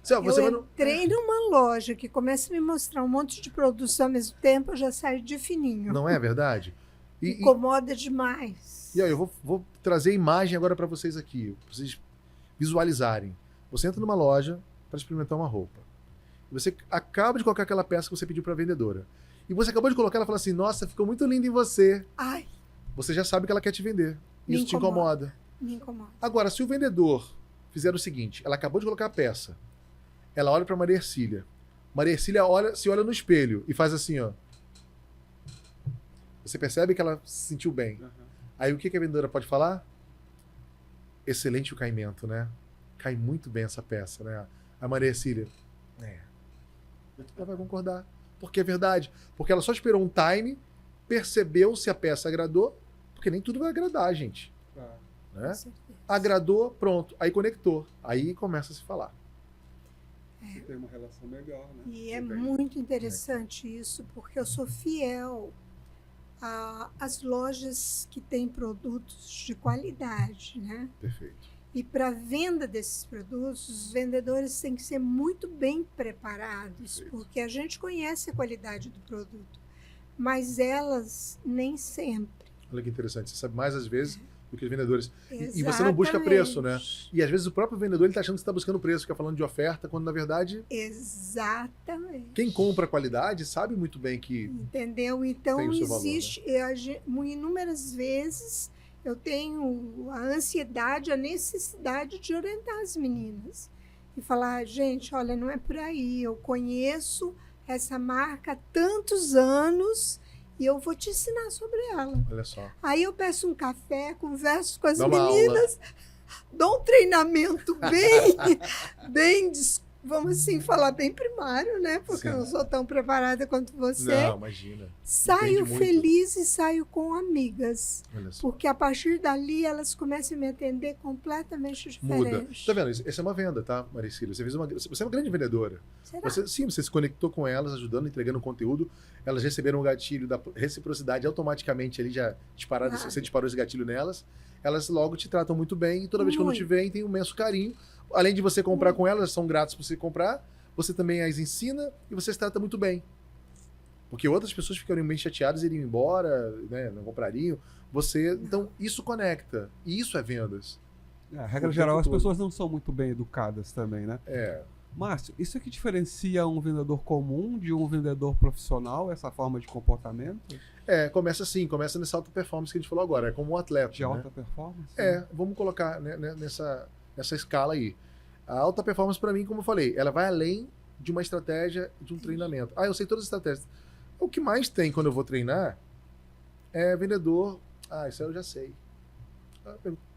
Eu entrei numa loja que começa a me mostrar um monte de produtos ao mesmo tempo, eu já saio de fininho. Não é verdade? Incomoda demais. E aí, eu vou trazer imagem agora para vocês aqui, para vocês visualizarem. Você entra numa loja para experimentar uma roupa. E você acaba de colocar aquela peça que você pediu para a vendedora. E você acabou de colocar, ela fala assim, nossa, ficou muito linda em você. Ai. Você já sabe que ela quer te vender. Isso te incomoda. Me incomoda. Agora, se o vendedor fizer o seguinte, ela acabou de colocar a peça, ela olha para Maria Hercília. Maria Hercília se olha no espelho e faz assim, ó. Você percebe que ela se sentiu bem. Uhum. Aí o que a vendedora pode falar? Excelente o caimento, né? Cai muito bem essa peça, né? A Maria Hercília, ela vai concordar. Porque é verdade. Porque ela só esperou um time, percebeu se a peça agradou, porque nem tudo vai agradar, gente. Né? Com certeza. Agradou, pronto. Aí conectou. Aí começa a se falar. Você tem uma relação melhor, né? E é muito interessante isso, porque eu sou fiel às lojas que têm produtos de qualidade, né? Perfeito. E para a venda desses produtos, os vendedores têm que ser muito bem preparados, Perfeito. porque a gente conhece a qualidade do produto, mas elas nem sempre. Olha que interessante. Você sabe mais às vezes do que os vendedores. Exatamente. E você não busca preço, né? E às vezes o próprio vendedor está achando que você está buscando preço, fica falando de oferta, quando na verdade Exatamente. quem compra qualidade sabe muito bem que Entendeu? Então, tem o seu valor, existe, inúmeras vezes eu tenho a ansiedade, a necessidade de orientar as meninas. E falar, gente, olha, não é por aí, eu conheço essa marca há tantos anos e eu vou te ensinar sobre ela. Olha só. Aí eu peço um café, converso com as Dá uma meninas, dou um treinamento bem, vamos assim, falar bem primário, né? Porque eu não sou tão preparada quanto você. Não, imagina. Saio Entende muito. feliz e saio com amigas. Olha só. Porque a partir dali elas começam a me atender completamente Muda. diferente. Tá vendo? Essa é uma venda, tá, Maricília? Você é uma grande vendedora. Será? Você se conectou com elas, ajudando, entregando conteúdo. Elas receberam o gatilho da reciprocidade automaticamente ali, já disparado, Claro. você disparou esse gatilho nelas. Elas logo te tratam muito bem e toda vez que quando te veem tem um imenso carinho. Além de você comprar com elas, elas são gratas por você comprar, você também as ensina e você as trata muito bem. Porque outras pessoas ficariam bem chateadas e iriam embora, né, não comprariam. Então, isso conecta. E isso é vendas. A regra geral, as pessoas não são muito bem educadas também, né? Márcio, isso é que diferencia um vendedor comum de um vendedor profissional, essa forma de comportamento? Começa assim, começa nessa alta performance que a gente falou agora, é como um atleta. De alta performance? Vamos colocar, né, nessa escala aí. A alta performance, para mim, como eu falei, ela vai além de uma estratégia, de um treinamento. Eu sei todas as estratégias. O que mais tem quando eu vou treinar é vendedor. Isso aí eu já sei.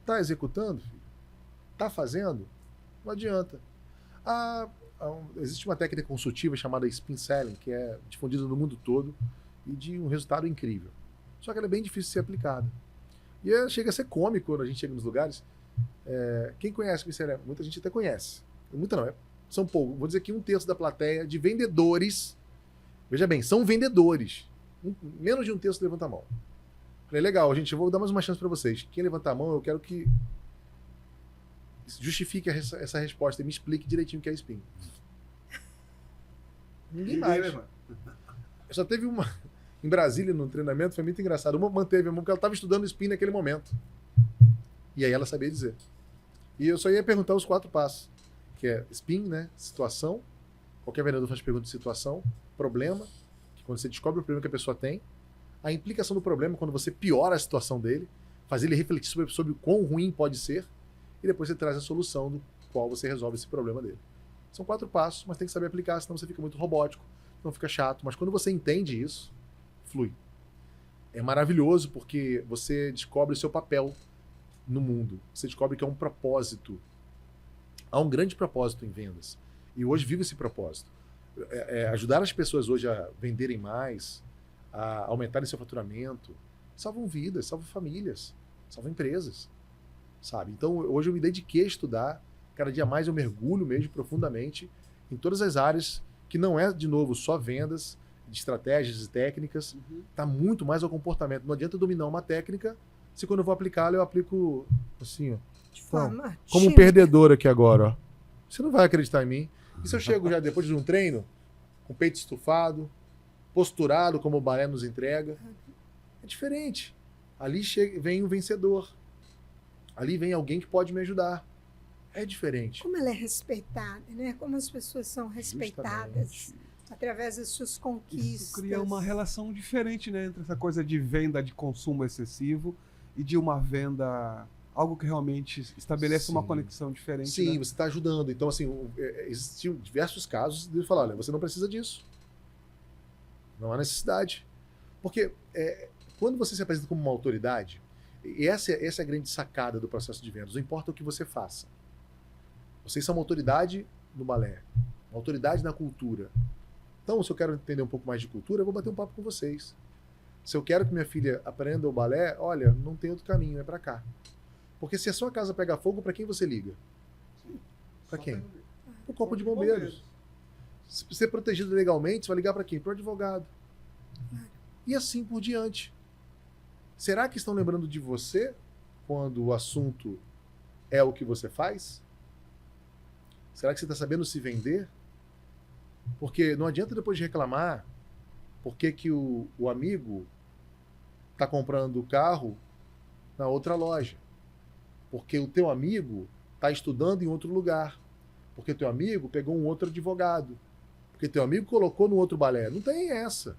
Tá executando, filho? Está fazendo? Não adianta. Existe uma técnica consultiva chamada Spin Selling, que é difundida no mundo todo e de um resultado incrível. Só que ela é bem difícil de ser aplicada. E chega a ser cômico quando a gente chega nos lugares. Quem conhece o Spin Selling? Muita gente até conhece. Muita não, são poucos. Vou dizer que 1/3 da plateia de vendedores. Veja bem, são vendedores. Menos de 1/3 levanta a mão. Falei, legal, gente, eu vou dar mais uma chance para vocês. Quem levantar a mão, eu quero que justifique essa resposta e me explique direitinho o que é spin. Ninguém mais. Só teve uma... Em Brasília, no treinamento, foi muito engraçado. Uma manteve a mão porque ela estava estudando spin naquele momento. E aí ela sabia dizer. E eu só ia perguntar os 4 passos. Que é spin, né? Situação. Qualquer vendedor faz pergunta de situação. Problema, que quando você descobre o problema que a pessoa tem. A implicação do problema, quando você piora a situação dele. Faz ele refletir sobre o quão ruim pode ser. E depois você traz a solução do qual você resolve esse problema dele. São 4 passos, mas tem que saber aplicar, senão você fica muito robótico, não fica chato. Mas quando você entende isso, flui. É maravilhoso porque você descobre o seu papel no mundo. Você descobre que é um propósito. Há um grande propósito em vendas. E hoje vive esse propósito. Ajudar as pessoas hoje a venderem mais, a aumentarem seu faturamento, salvam vidas, salvam famílias, salvam empresas. Sabe? Então, hoje eu me dediquei a estudar, cada dia mais eu mergulho mesmo profundamente em todas as áreas, que não é, de novo, só vendas, de estratégias e técnicas, está muito mais ao comportamento. Não adianta dominar uma técnica, se quando eu vou aplicá-la, eu aplico assim, ó, De forma como um tímida. perdedor aqui agora. Ó. Você não vai acreditar em mim. E se eu chego já depois de um treino, com o peito estufado, posturado, como o balé nos entrega, é diferente. Ali vem um vencedor. Ali vem alguém que pode me ajudar. É diferente. Como ela é respeitada, né? Como as pessoas são respeitadas Justamente. através das suas conquistas. Isso cria uma relação diferente, né, entre essa coisa de venda de consumo excessivo e de uma venda, algo que realmente estabelece uma Sim. conexão diferente. Sim, né? você está ajudando. Então, assim, existiam diversos casos de falar, olha, você não precisa disso. Não há necessidade. Porque quando você se apresenta como uma autoridade, e essa é a grande sacada do processo de vendas, não importa o que você faça. Vocês são uma autoridade no balé, uma autoridade na cultura. Então, se eu quero entender um pouco mais de cultura, eu vou bater um papo com vocês. Se eu quero que minha filha aprenda o balé, olha, não tem outro caminho, é para cá. Porque se a sua casa pegar fogo, para quem você liga? Para quem? O corpo de bombeiros. Se ser protegido legalmente, você vai ligar para quem? Para o advogado. E assim por diante. Será que estão lembrando de você quando o assunto é o que você faz? Será que você está sabendo se vender? Porque não adianta depois de reclamar porque que o amigo está comprando o carro na outra loja. Porque o teu amigo está estudando em outro lugar. Porque teu amigo pegou um outro advogado. Porque teu amigo colocou no outro balé. Não tem essa.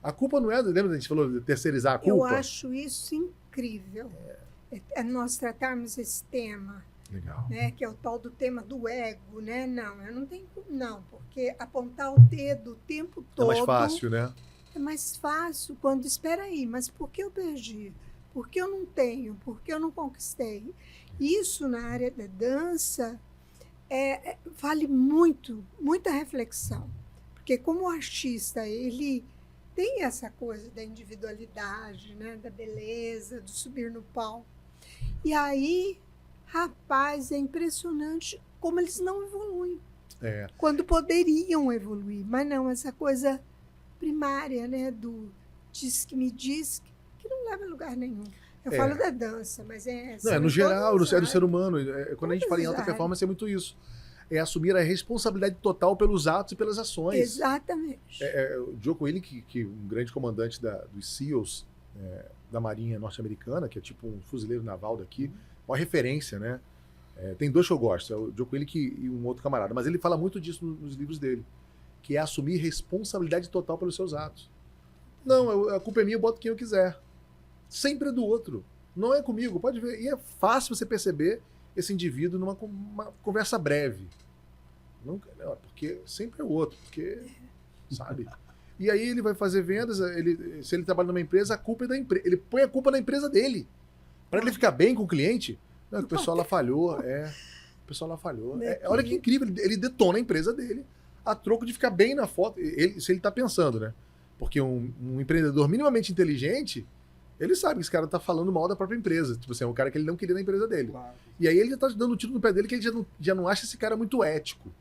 A culpa não é... Lembra que a gente falou de terceirizar a culpa? Eu acho isso incrível. Nós tratarmos esse tema, Legal. né, que é o tal do tema do ego, né? Não, eu não tenho... Não, porque apontar o dedo o tempo É todo... mais fácil, né? É mais fácil quando... Espera aí, mas por que eu perdi? Por que eu não tenho? Por que eu não conquistei? Isso na área da dança vale muita reflexão. Porque como artista, ele tem essa coisa da individualidade, né? Da beleza, do subir no palco. E aí, rapaz, é impressionante como eles não evoluem. Quando poderiam evoluir. Mas não, essa coisa primária, né? Do diz-que que não leva a lugar nenhum. Eu falo da dança, mas Não, no geral, é do ser humano. humano. Quando a gente fala em alta áreas. performance, é muito isso. É assumir a responsabilidade total pelos atos e pelas ações. Exatamente. O Joe Coelho, que um grande comandante dos SEALs da Marinha Norte-Americana, que é tipo um fuzileiro naval daqui, uma referência, né? Tem 2 que eu gosto, é o Joe Coelho e um outro camarada, mas ele fala muito disso nos livros dele, que é assumir responsabilidade total pelos seus atos. Não, a culpa é minha, eu boto quem eu quiser. Sempre é do outro. Não é comigo, pode ver. E é fácil você perceber esse indivíduo numa conversa breve. Não, porque sempre é o outro, porque, sabe? E aí ele vai fazer vendas, se ele trabalha numa empresa, a culpa é da empresa. Ele põe a culpa na empresa dele. Para ele ficar bem com o cliente, Não, o pessoal lá falhou, o pessoal lá falhou. Olha que Daqui. incrível, ele detona a empresa dele a troco de ficar bem na foto. Se ele tá pensando, né? Porque um empreendedor minimamente inteligente, ele sabe que esse cara tá falando mal da própria empresa. Tipo assim, é um cara que ele não queria na empresa dele. Claro. E aí ele já tá dando um tiro no pé dele que ele já não acha esse cara muito ético.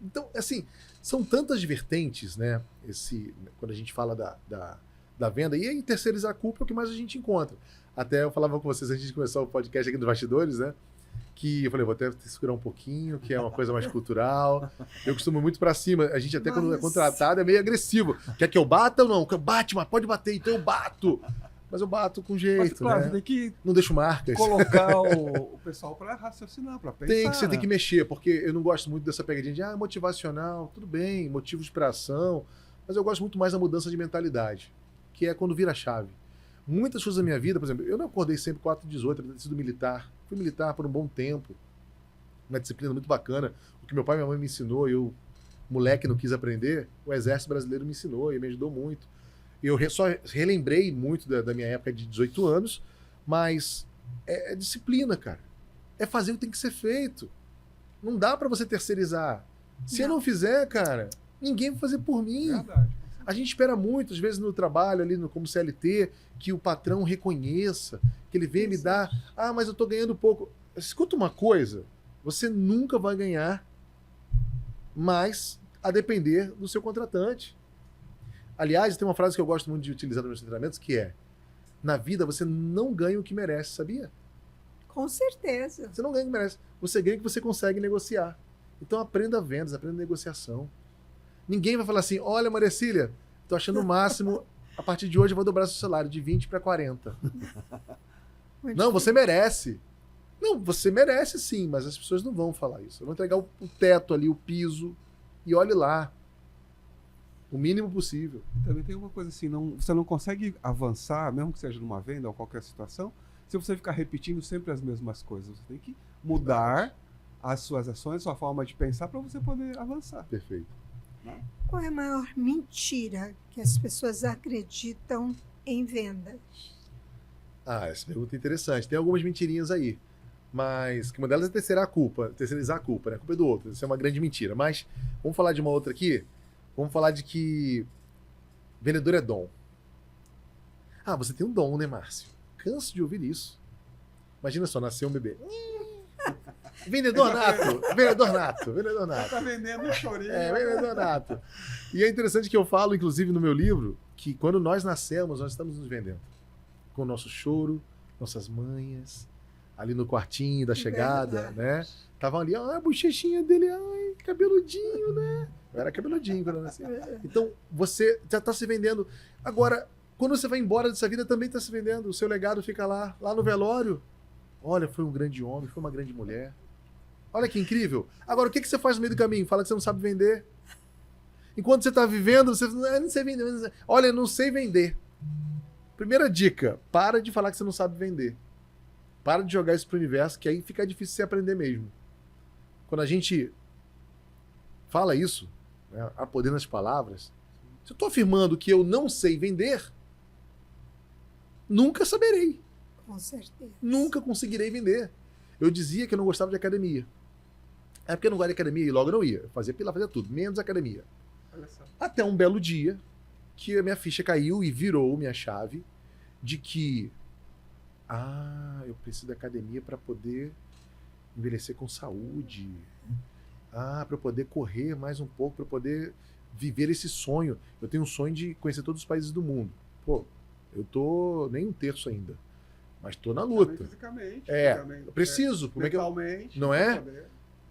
Então, assim, são tantas vertentes, né? Quando a gente fala da venda, e aí terceirizar a culpa é o que mais a gente encontra. Até eu falava com vocês antes de começar o podcast aqui dos bastidores, né? Que eu falei, vou até segurar um pouquinho, que é uma coisa mais cultural. Eu costumo muito pra cima. A gente até quando é contratado é meio agressivo. Quer que eu bata ou não? Bate, mas pode bater, então eu bato. Mas eu bato com jeito, Mas, claro, né? você tem que Não deixo marcas. colocar o pessoal para raciocinar, para pensar. Você tem que mexer, porque eu não gosto muito dessa pegadinha de motivacional, tudo bem, motivos para ação, mas eu gosto muito mais da mudança de mentalidade, que é quando vira a chave. Muitas coisas da minha vida, por exemplo, eu não acordei sempre 4/18, eu ter sido militar. Fui militar por um bom tempo, uma disciplina muito bacana. O que meu pai e minha mãe me ensinou, eu, moleque, não quis aprender, o Exército Brasileiro me ensinou e me ajudou muito. Eu só relembrei muito da minha época de 18 anos, mas é disciplina, cara. É fazer o que tem que ser feito. Não dá pra você terceirizar. Se eu não fizer, cara, ninguém vai fazer por mim. Verdade. A gente espera muito, às vezes no trabalho, ali como CLT, que o patrão reconheça, que ele venha me dar, mas eu tô ganhando pouco. Escuta uma coisa, você nunca vai ganhar mais a depender do seu contratante. Aliás, tem uma frase que eu gosto muito de utilizar nos meus treinamentos, que é: na vida você não ganha o que merece, sabia? Com certeza. Você não ganha o que merece. Você ganha o que você consegue negociar. Então aprenda vendas, aprenda negociação. Ninguém vai falar assim: olha, Maria Cília, tô achando o máximo, a partir de hoje eu vou dobrar seu salário de 20 para 40. Não, você merece. Não, você merece sim, mas as pessoas não vão falar isso. Vão entregar o teto ali, o piso, e olhe lá. O mínimo possível. Também tem uma coisa assim, você não consegue avançar, mesmo que seja numa venda ou qualquer situação, se você ficar repetindo sempre as mesmas coisas. Você tem que mudar as suas ações, sua forma de pensar para você poder avançar. Perfeito. Qual é a maior mentira que as pessoas acreditam em venda? Essa pergunta é interessante. Tem algumas mentirinhas aí. Mas que uma delas é terceirizar a culpa, né? A culpa é do outro. Isso é uma grande mentira. Mas vamos falar de uma outra aqui. Vamos falar de que vendedor é dom. Você tem um dom, né, Márcio? Canso de ouvir isso. Imagina só, nasceu um bebê. Vendedor nato. Tá vendendo um chorinho. Vendedor nato. E é interessante que eu falo, inclusive, no meu livro, que quando nós nascemos, nós estamos nos vendendo. Com o nosso choro, nossas manhas, ali no quartinho da chegada, né? Estavam ali, a bochechinha dele, cabeludinho, né? Eu era cabeludinho quando eu nasci. Então, você já está se vendendo. Agora, quando você vai embora dessa vida, também está se vendendo. O seu legado fica lá no velório. Olha, foi um grande homem, foi uma grande mulher. Olha que incrível. Agora, o que você faz no meio do caminho? Fala que você não sabe vender. Enquanto você está vivendo, você fala, não sei vender. Olha, eu não sei vender. Primeira dica, para de falar que você não sabe vender. Para de jogar isso pro universo, que aí fica difícil você aprender mesmo. Quando a gente fala isso, né, há poder nas palavras, se eu estou afirmando que eu não sei vender, nunca saberei. Com certeza. Nunca conseguirei vender. Eu dizia que eu não gostava de academia. É porque eu não gosto de academia e logo eu não ia. Eu fazia pilar, fazia tudo, menos academia. Olha só. Até um belo dia que a minha ficha caiu e virou minha chave de que eu preciso da academia para poder envelhecer com saúde. Para eu poder correr mais um pouco, para eu poder viver esse sonho. Eu tenho um sonho de conhecer todos os países do mundo. Pô, eu tô nem um terço ainda, mas tô na luta. Fisicamente, Eu preciso. Como é que eu... mentalmente. Não é? Poder.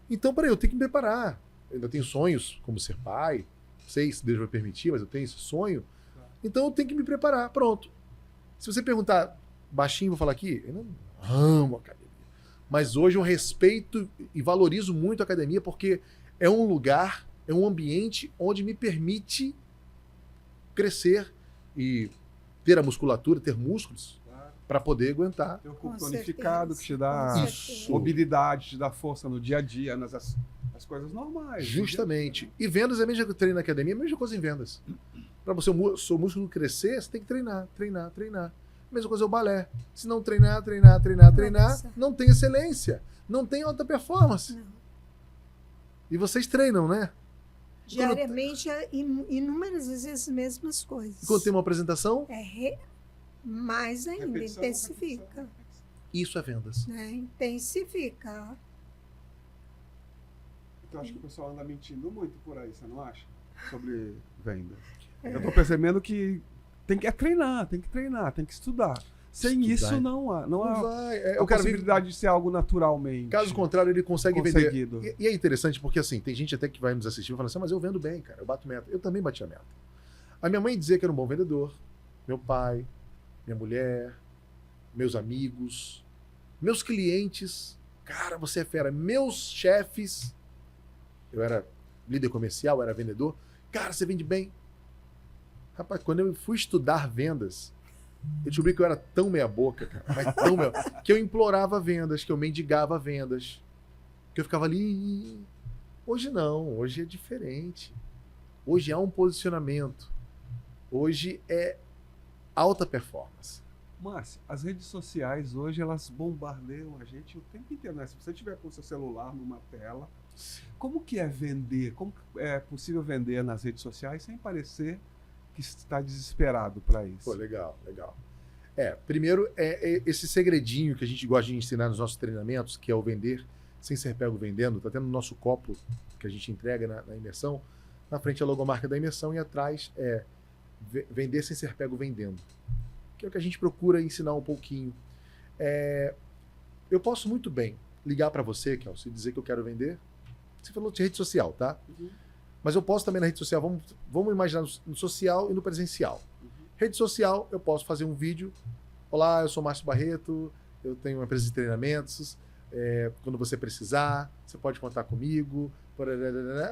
Então, peraí, eu tenho que me preparar. Eu ainda tenho sonhos como ser pai. Não sei se Deus vai permitir, mas eu tenho esse sonho. Então eu tenho que me preparar. Pronto. Se você perguntar baixinho, vou falar aqui, eu não amo a academia. Mas hoje eu respeito e valorizo muito a academia porque é um lugar, é um ambiente onde me permite crescer e ter a musculatura, ter músculos para poder aguentar. Tem o corpo Com tonificado certeza. que te dá Com Isso. mobilidade, te dá força no dia a dia, as coisas normais. Justamente. E vendas é a mesma coisa que treino na academia, é a mesma coisa em vendas. Para você, o seu músculo crescer, você tem que treinar. Mesma coisa é o balé. Se não treinar, Nossa. não tem excelência. Não tem alta performance. Não. E vocês treinam, né? Diariamente, inúmeras vezes as mesmas coisas. E quando tem uma apresentação, Mais ainda, Repetição, intensifica. repetição. isso é vendas. Né? Intensifica. Então acho que o pessoal anda mentindo muito por aí, você não acha? Sobre vendas. Eu tô percebendo que tem que treinar, tem que estudar. Sem Estudar. isso não há vai. a possibilidade de ser algo naturalmente. Caso contrário, ele consegue conseguido. vender. E é interessante porque, assim, tem gente até que vai nos assistir e fala assim, mas eu vendo bem, cara, eu bato meta. Eu também bati a meta. A minha mãe dizia que era um bom vendedor, meu pai, minha mulher, meus amigos, meus clientes. Cara, você é fera. Meus chefes, eu era líder comercial, era vendedor. Cara, você vende bem. Rapaz, quando eu fui estudar vendas, eu descobri que eu era tão meia boca, cara, mas tão meia, que eu implorava vendas, que eu mendigava vendas, que eu ficava ali. Hoje não, hoje é diferente. Hoje há um posicionamento. Hoje é alta performance. Márcia, as redes sociais hoje elas bombardeiam a gente o tempo inteiro, né? Se você tiver com o seu celular numa tela, como que é vender? Como é possível vender nas redes sociais sem parecer que está desesperado para isso? Pô, legal, legal. Primeiro é esse segredinho que a gente gosta de ensinar nos nossos treinamentos, que é o vender sem ser pego vendendo. Tá tendo o nosso copo que a gente entrega na imersão. Na frente é a logomarca da imersão e atrás é vender sem ser pego vendendo. Que é o que a gente procura ensinar um pouquinho. Eu posso muito bem ligar para você, Kelsey, e dizer que eu quero vender. Você falou de rede social, tá? Uhum. Mas eu posso também na rede social, vamos imaginar no social e no presencial. Rede social, eu posso fazer um vídeo. Olá, eu sou Márcio Barreto, eu tenho uma empresa de treinamentos. Quando você precisar, você pode contar comigo.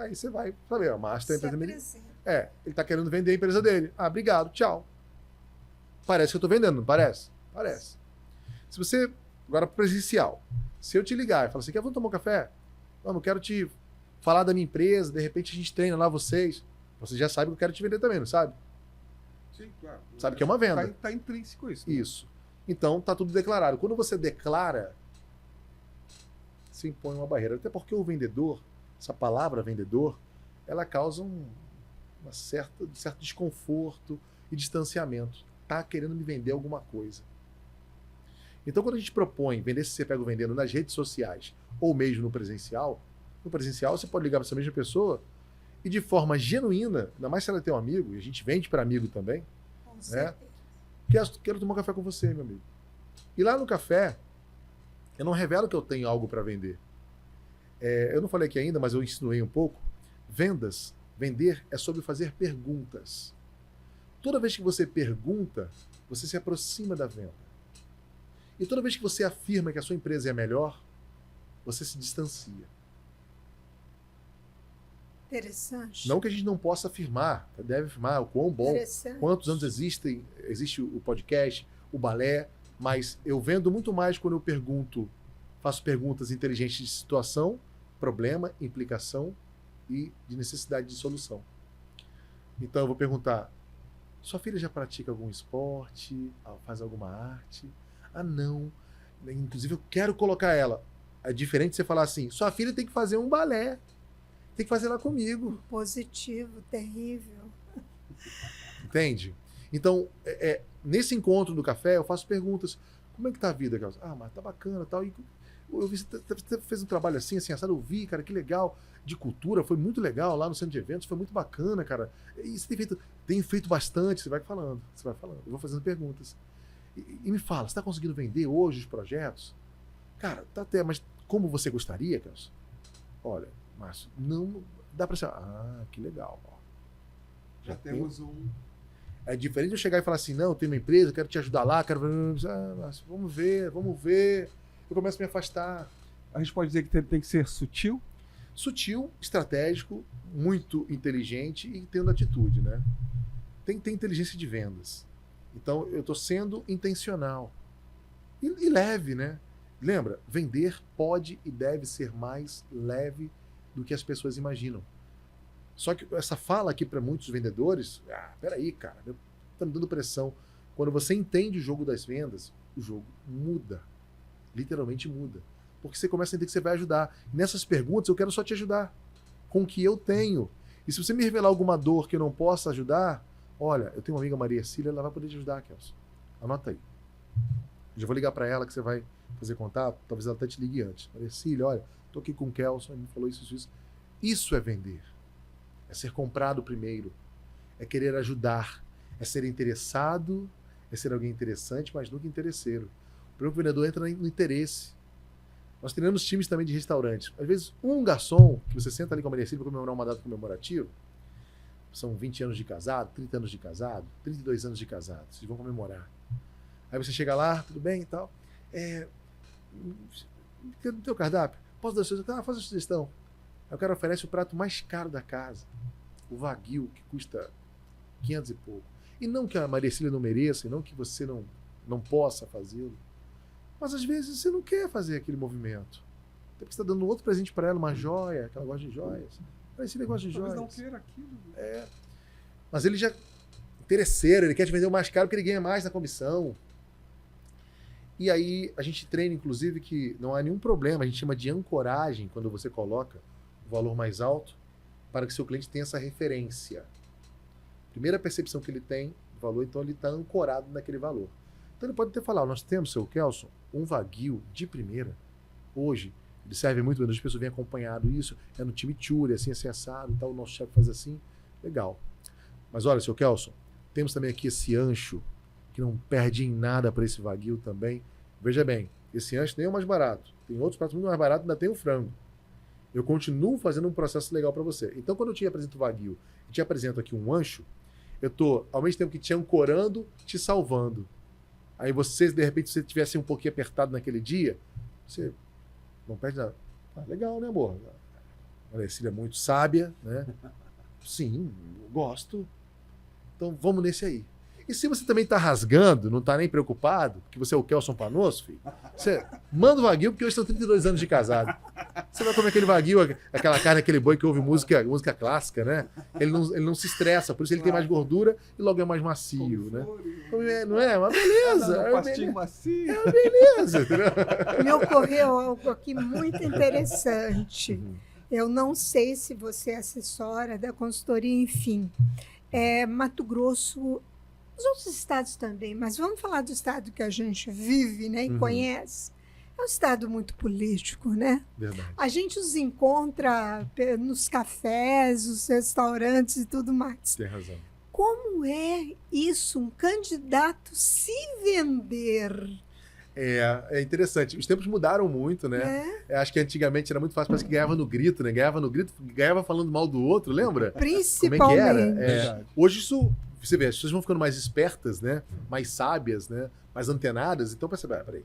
Aí você vai saber, o Márcio tem a empresa dele. Ele está querendo vender a empresa dele. Ah, obrigado, tchau. Parece que eu estou vendendo, não parece? Parece. Se você, agora presencial, se eu te ligar e falar assim, vamos tomar um café? Vamos, quero te falar da minha empresa, de repente a gente treina lá vocês. Você já sabe que eu quero te vender também, não sabe? Sim, claro. Sabe que é uma venda. Tá intrínseco isso. Né? Isso. Então, tá tudo declarado. Quando você declara, se impõe uma barreira. Até porque o vendedor, essa palavra vendedor, ela causa um certo desconforto e distanciamento. Tá querendo me vender alguma coisa. Então, quando a gente propõe vender se você pega o vendendo nas redes sociais ou mesmo no presencial você pode ligar para essa mesma pessoa e de forma genuína, ainda mais se ela tem um amigo, e a gente vende para amigo também, Com certeza. quero tomar um café com você, meu amigo. E lá no café, eu não revelo que eu tenho algo para vender. Eu não falei aqui ainda, mas eu insinuei um pouco. Vender é sobre fazer perguntas. Toda vez que você pergunta, você se aproxima da venda. E toda vez que você afirma que a sua empresa é a melhor, você se distancia. Interessante. Não que a gente não possa afirmar, deve afirmar o quão bom, quantos anos existe o podcast, o balé, mas eu vendo muito mais quando eu pergunto, faço perguntas inteligentes de situação, problema, implicação e de necessidade de solução. Então eu vou perguntar, sua filha já pratica algum esporte, faz alguma arte? Ah, não. Inclusive eu quero colocar ela. É diferente de você falar assim, sua filha tem que fazer um balé. Tem que fazer lá comigo. Positivo, terrível. Entende? Então, nesse encontro do café, eu faço perguntas. Como é que tá a vida, Carlos? Ah, mas tá bacana, tal. E eu vi você fez um trabalho assim, assado. Eu vi, cara, que legal. De cultura, foi muito legal lá no centro de eventos, foi muito bacana, cara. E você tem feito bastante, você vai falando. Eu vou fazendo perguntas. E me fala, você tá conseguindo vender hoje os projetos? Cara, tá até, mas como você gostaria, Carlos? Olha, Márcio, não dá pra ser. Ah, que legal. Ó. Já temos um. É diferente de eu chegar e falar assim, não, eu tenho uma empresa, quero te ajudar lá, quero. Ah, Márcio, vamos ver. Eu começo a me afastar. A gente pode dizer que tem que ser sutil? Sutil, estratégico, muito inteligente e tendo atitude, né? Tem inteligência de vendas. Então, eu estou sendo intencional. E leve, né? Lembra, vender pode e deve ser mais leve do que as pessoas imaginam. Só que essa fala aqui para muitos vendedores, peraí, cara, tá me dando pressão. Quando você entende o jogo das vendas, o jogo muda. Literalmente muda. Porque você começa a entender que você vai ajudar. Nessas perguntas, eu quero só te ajudar com o que eu tenho. E se você me revelar alguma dor que eu não possa ajudar, olha, eu tenho uma amiga, Maria Cília, ela vai poder te ajudar, Kelson. Anota aí. Já vou ligar para ela que você vai fazer contato, talvez ela até te ligue antes. Maria Cília, olha, tô aqui com o Kelson, ele me falou isso. Isso é vender. É ser comprado primeiro. É querer ajudar. É ser interessado, é ser alguém interessante, mas nunca interesseiro. O primeiro vendedor entra no interesse. Nós treinamos times também de restaurantes. Às vezes, um garçom, que você senta ali com a Maria Cília para comemorar uma data comemorativa, são 20 anos de casado, 30 anos de casado, 32 anos de casado. Vocês vão comemorar. Aí você chega lá, tudo bem e tal. No teu cardápio, posso dar a sugestão? Faz a sugestão. Aí o cara oferece o prato mais caro da casa. O Wagyu, que custa 500 e pouco. E não que a Maria Cília não mereça, e não que você não possa fazê-lo. Mas às vezes você não quer fazer aquele movimento. Até porque você está dando outro presente para ela, uma joia, que ela gosta de joias. Mas esse negócio de joias. Talvez não queira aquilo. Mas ele já é interesseiro, ele quer te vender o mais caro porque ele ganha mais na comissão. E aí a gente treina, inclusive, que não há nenhum problema. A gente chama de ancoragem quando você coloca o valor mais alto para que seu cliente tenha essa referência. Primeira percepção que ele tem do valor, então ele está ancorado naquele valor. Então ele pode até falar, nós temos, seu Kelson, um Wagyu de primeira. Hoje, ele serve muito bem, as pessoas vêm acompanhado isso, é no time Tchuri, assim, assado e tal, o nosso chefe faz assim, legal. Mas olha, seu Kelson, temos também aqui esse ancho, que não perde em nada para esse Wagyu também. Veja bem, esse ancho nem é o mais barato. Tem outros pratos muito mais baratos, ainda tem o frango. Eu continuo fazendo um processo legal para você. Então, quando eu te apresento o Wagyu e te apresento aqui um ancho, eu estou, ao mesmo tempo que te ancorando, te salvando. Aí você, de repente, se você tivesse um pouquinho apertado naquele dia, você não perde nada. Legal, né, amor? A Cecília é muito sábia, né? Sim, eu gosto. Então, vamos nesse aí. E se você também está rasgando, não está nem preocupado, que você é o Kelson Panosso, filho, você manda o Wagyu, porque hoje são 32 anos de casado. Você vai comer aquele Wagyu, aquela carne, aquele boi que ouve música clássica, né? Ele não se estressa, por isso ele tem mais gordura e logo é mais macio, né? Não é? Uma beleza. Pastinho macio. É uma beleza, entendeu? Me ocorreu algo aqui muito interessante. Eu não sei se você é assessora da consultoria, enfim. Mato Grosso, os outros estados também, mas vamos falar do estado que a gente vive, né, e conhece. É um estado muito político, né? Verdade. A gente os encontra nos cafés, nos restaurantes e tudo mais. Tem razão. Como é isso, um candidato se vender? É interessante. Os tempos mudaram muito, né? Acho que antigamente era muito fácil, parece que ganhava no grito, né? Ganhava no grito, ganhava falando mal do outro, lembra? Principalmente. Como é que era? Hoje isso, você vê, as pessoas vão ficando mais espertas, né? Mais sábias, né? Mais antenadas. Então, peraí.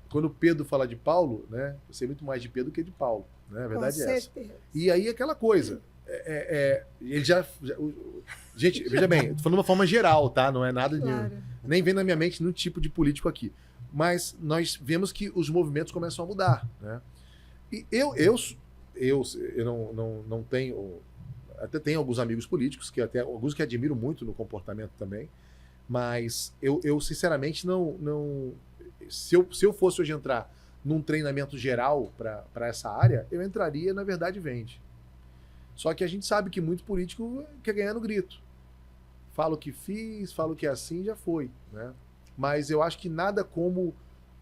Quando Pedro fala de Paulo, né? Eu sei muito mais de Pedro que de Paulo, né? A verdade é essa. E aí aquela coisa. Ele gente, veja bem, eu tô falando de uma forma geral, tá? Não é nada nem vem na minha mente nenhum tipo de político aqui. Mas nós vemos que os movimentos começam a mudar, né? E eu não tenho, até tenho alguns amigos políticos que até alguns que admiro muito no comportamento também, mas eu sinceramente não se eu fosse hoje entrar num treinamento geral para essa área, eu entraria na verdade vende. Só que a gente sabe que muito político quer ganhar no grito. Falo que fiz, falo que é assim, já foi, né? Mas eu acho que nada como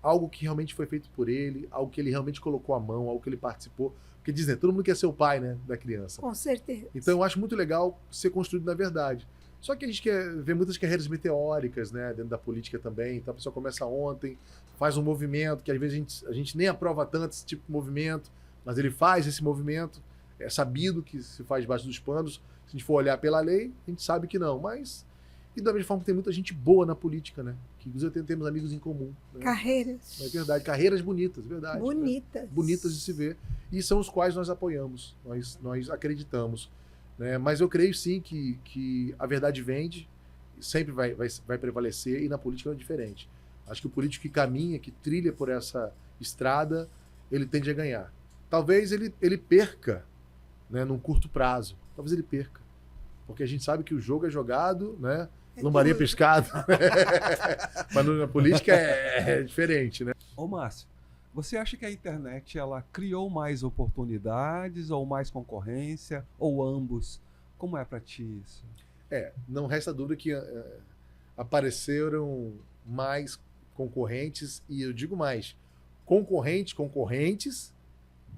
algo que realmente foi feito por ele, algo que ele realmente colocou a mão, algo que ele participou. Porque dizem, todo mundo quer ser o pai, né, da criança. Com certeza. Então eu acho muito legal ser construído na verdade. Só que a gente quer ver muitas carreiras meteóricas, né, dentro da política também. Então a pessoa começa ontem, faz um movimento, que às vezes a gente nem aprova tanto esse tipo de movimento, mas ele faz esse movimento. É sabido que se faz debaixo dos panos. Se a gente for olhar pela lei, a gente sabe que não. Mas, e da mesma forma que tem muita gente boa na política, né? Que inclusive temos amigos em comum. Né? Carreiras. É verdade, carreiras bonitas, verdade. Bonitas. Né? Bonitas de se ver. E são os quais nós apoiamos, nós acreditamos. Né? Mas eu creio sim que a verdade vende, sempre vai prevalecer, e na política não é diferente. Acho que o político que caminha, que trilha por essa estrada, ele tende a ganhar. Talvez ele perca, né, num curto prazo. Talvez ele perca. Porque a gente sabe que o jogo é jogado, né, Lombaria tudo. pescado. Mas na política é diferente, né? Ô Márcio, você acha que a internet ela criou mais oportunidades ou mais concorrência ou ambos? Como é para ti isso? Não resta dúvida que apareceram mais concorrentes, e eu digo mais, concorrentes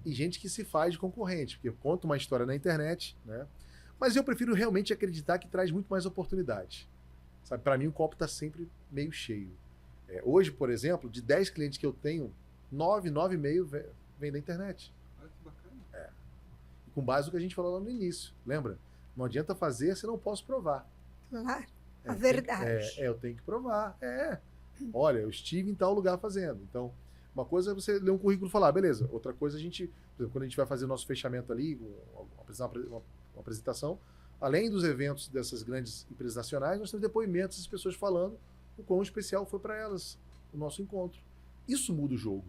e gente que se faz de concorrente, porque conta uma história na internet, né? Mas eu prefiro realmente acreditar que traz muito mais oportunidade. Sabe, para mim o copo está sempre meio cheio. Hoje, por exemplo, de 10 clientes que eu tenho, 9,5 vem da internet. Olha que bacana. E com base no que a gente falou lá no início, lembra? Não adianta fazer se não posso provar. Claro, a Tem verdade. eu tenho que provar. Olha, eu estive em tal lugar fazendo. Então, uma coisa é você ler um currículo e falar, beleza. Outra coisa, por exemplo, quando a gente vai fazer o nosso fechamento ali, uma apresentação, além dos eventos dessas grandes empresas nacionais, nós temos depoimentos das pessoas falando o quão especial foi para elas o nosso encontro. Isso muda o jogo.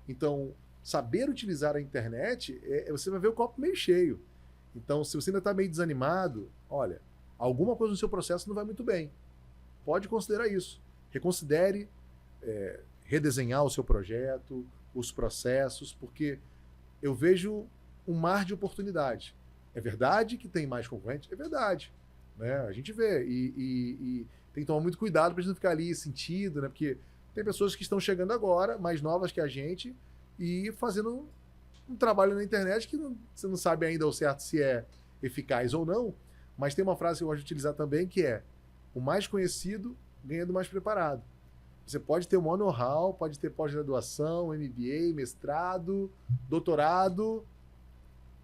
Então, saber utilizar a internet, você vai ver o copo meio cheio. Então, se você ainda está meio desanimado, olha, alguma coisa no seu processo não vai muito bem. Pode considerar isso. Reconsidere redesenhar o seu projeto, os processos, porque eu vejo um mar de oportunidade. É verdade que tem mais concorrente? É verdade. Né? A gente vê. E tem que tomar muito cuidado para a gente não ficar ali sentido, né? Porque tem pessoas que estão chegando agora, mais novas que a gente, e fazendo um trabalho na internet que você não sabe ainda ao certo se é eficaz ou não, mas tem uma frase que eu gosto de utilizar também, que é: o mais conhecido ganha do mais preparado. Você pode ter um know-how, pode ter pós-graduação, MBA, mestrado, doutorado,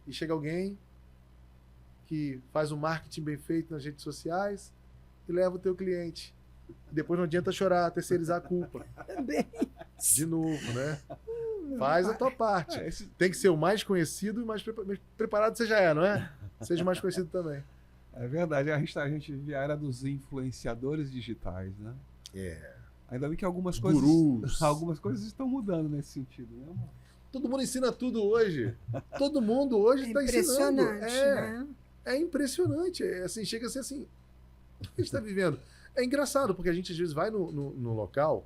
e chega alguém que faz um marketing bem feito nas redes sociais e leva o teu cliente. Depois não adianta chorar, terceirizar a culpa. De novo, né? Faz a tua parte. Tem que ser o mais conhecido e mais preparado você já é, não é? Seja mais conhecido também. É verdade, a gente vive a era dos influenciadores digitais, né? Ainda bem que algumas coisas estão mudando nesse sentido, né, amor? Todo mundo ensina tudo hoje. Todo mundo hoje está ensinando. Né? É impressionante. Assim, chega a ser assim. O que a gente está vivendo? É engraçado, porque a gente às vezes vai no local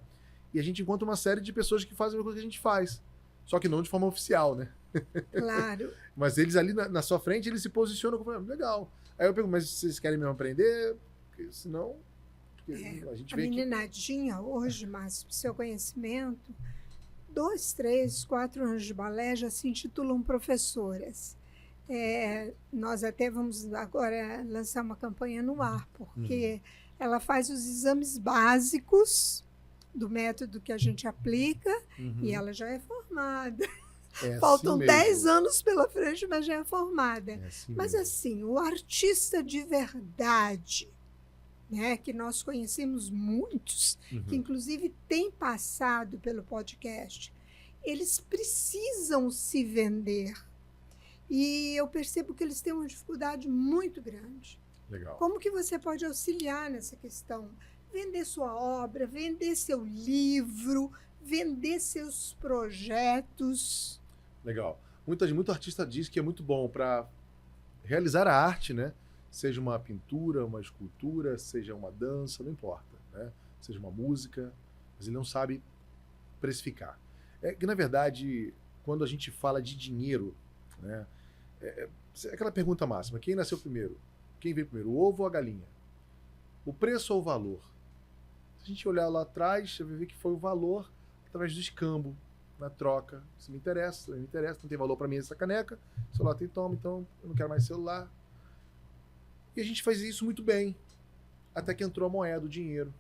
e a gente encontra uma série de pessoas que fazem a coisa que a gente faz. Só que não de forma oficial, né? Claro. Mas eles ali na sua frente, eles se posicionam como, legal. Aí eu pergunto, mas vocês querem mesmo aprender? Porque senão... a gente A vê meninadinha hoje, Márcio, pro seu conhecimento, 2, 3, 4 anos de balé já se intitulam professoras. Nós até vamos agora lançar uma campanha no ar, porque ela faz os exames básicos do método que a gente aplica e ela já é formada. Faltam assim 10 anos pela frente, mas já é formada. Mas mesmo. assim, o artista de verdade, né, que nós conhecemos muitos, que inclusive têm passado pelo podcast, eles precisam se vender. E eu percebo que eles têm uma dificuldade muito grande. Legal. Como que você pode auxiliar nessa questão? Vender sua obra, vender seu livro, vender seus projetos. Legal. Muito artista diz que é muito bom para realizar a arte, né? Seja uma pintura, uma escultura, seja uma dança, não importa, né? Seja uma música, mas ele não sabe precificar. Que, na verdade, quando a gente fala de dinheiro, né? Aquela pergunta máxima: quem nasceu primeiro? Quem veio primeiro, o ovo ou a galinha? O preço ou o valor? Se a gente olhar lá atrás, você vai ver que foi o valor através do escambo, na troca. Se me interessa, não me interessa, não tem valor para mim essa caneca, o celular tem toma, então eu não quero mais celular. E a gente faz isso muito bem, até que entrou a moeda, o dinheiro.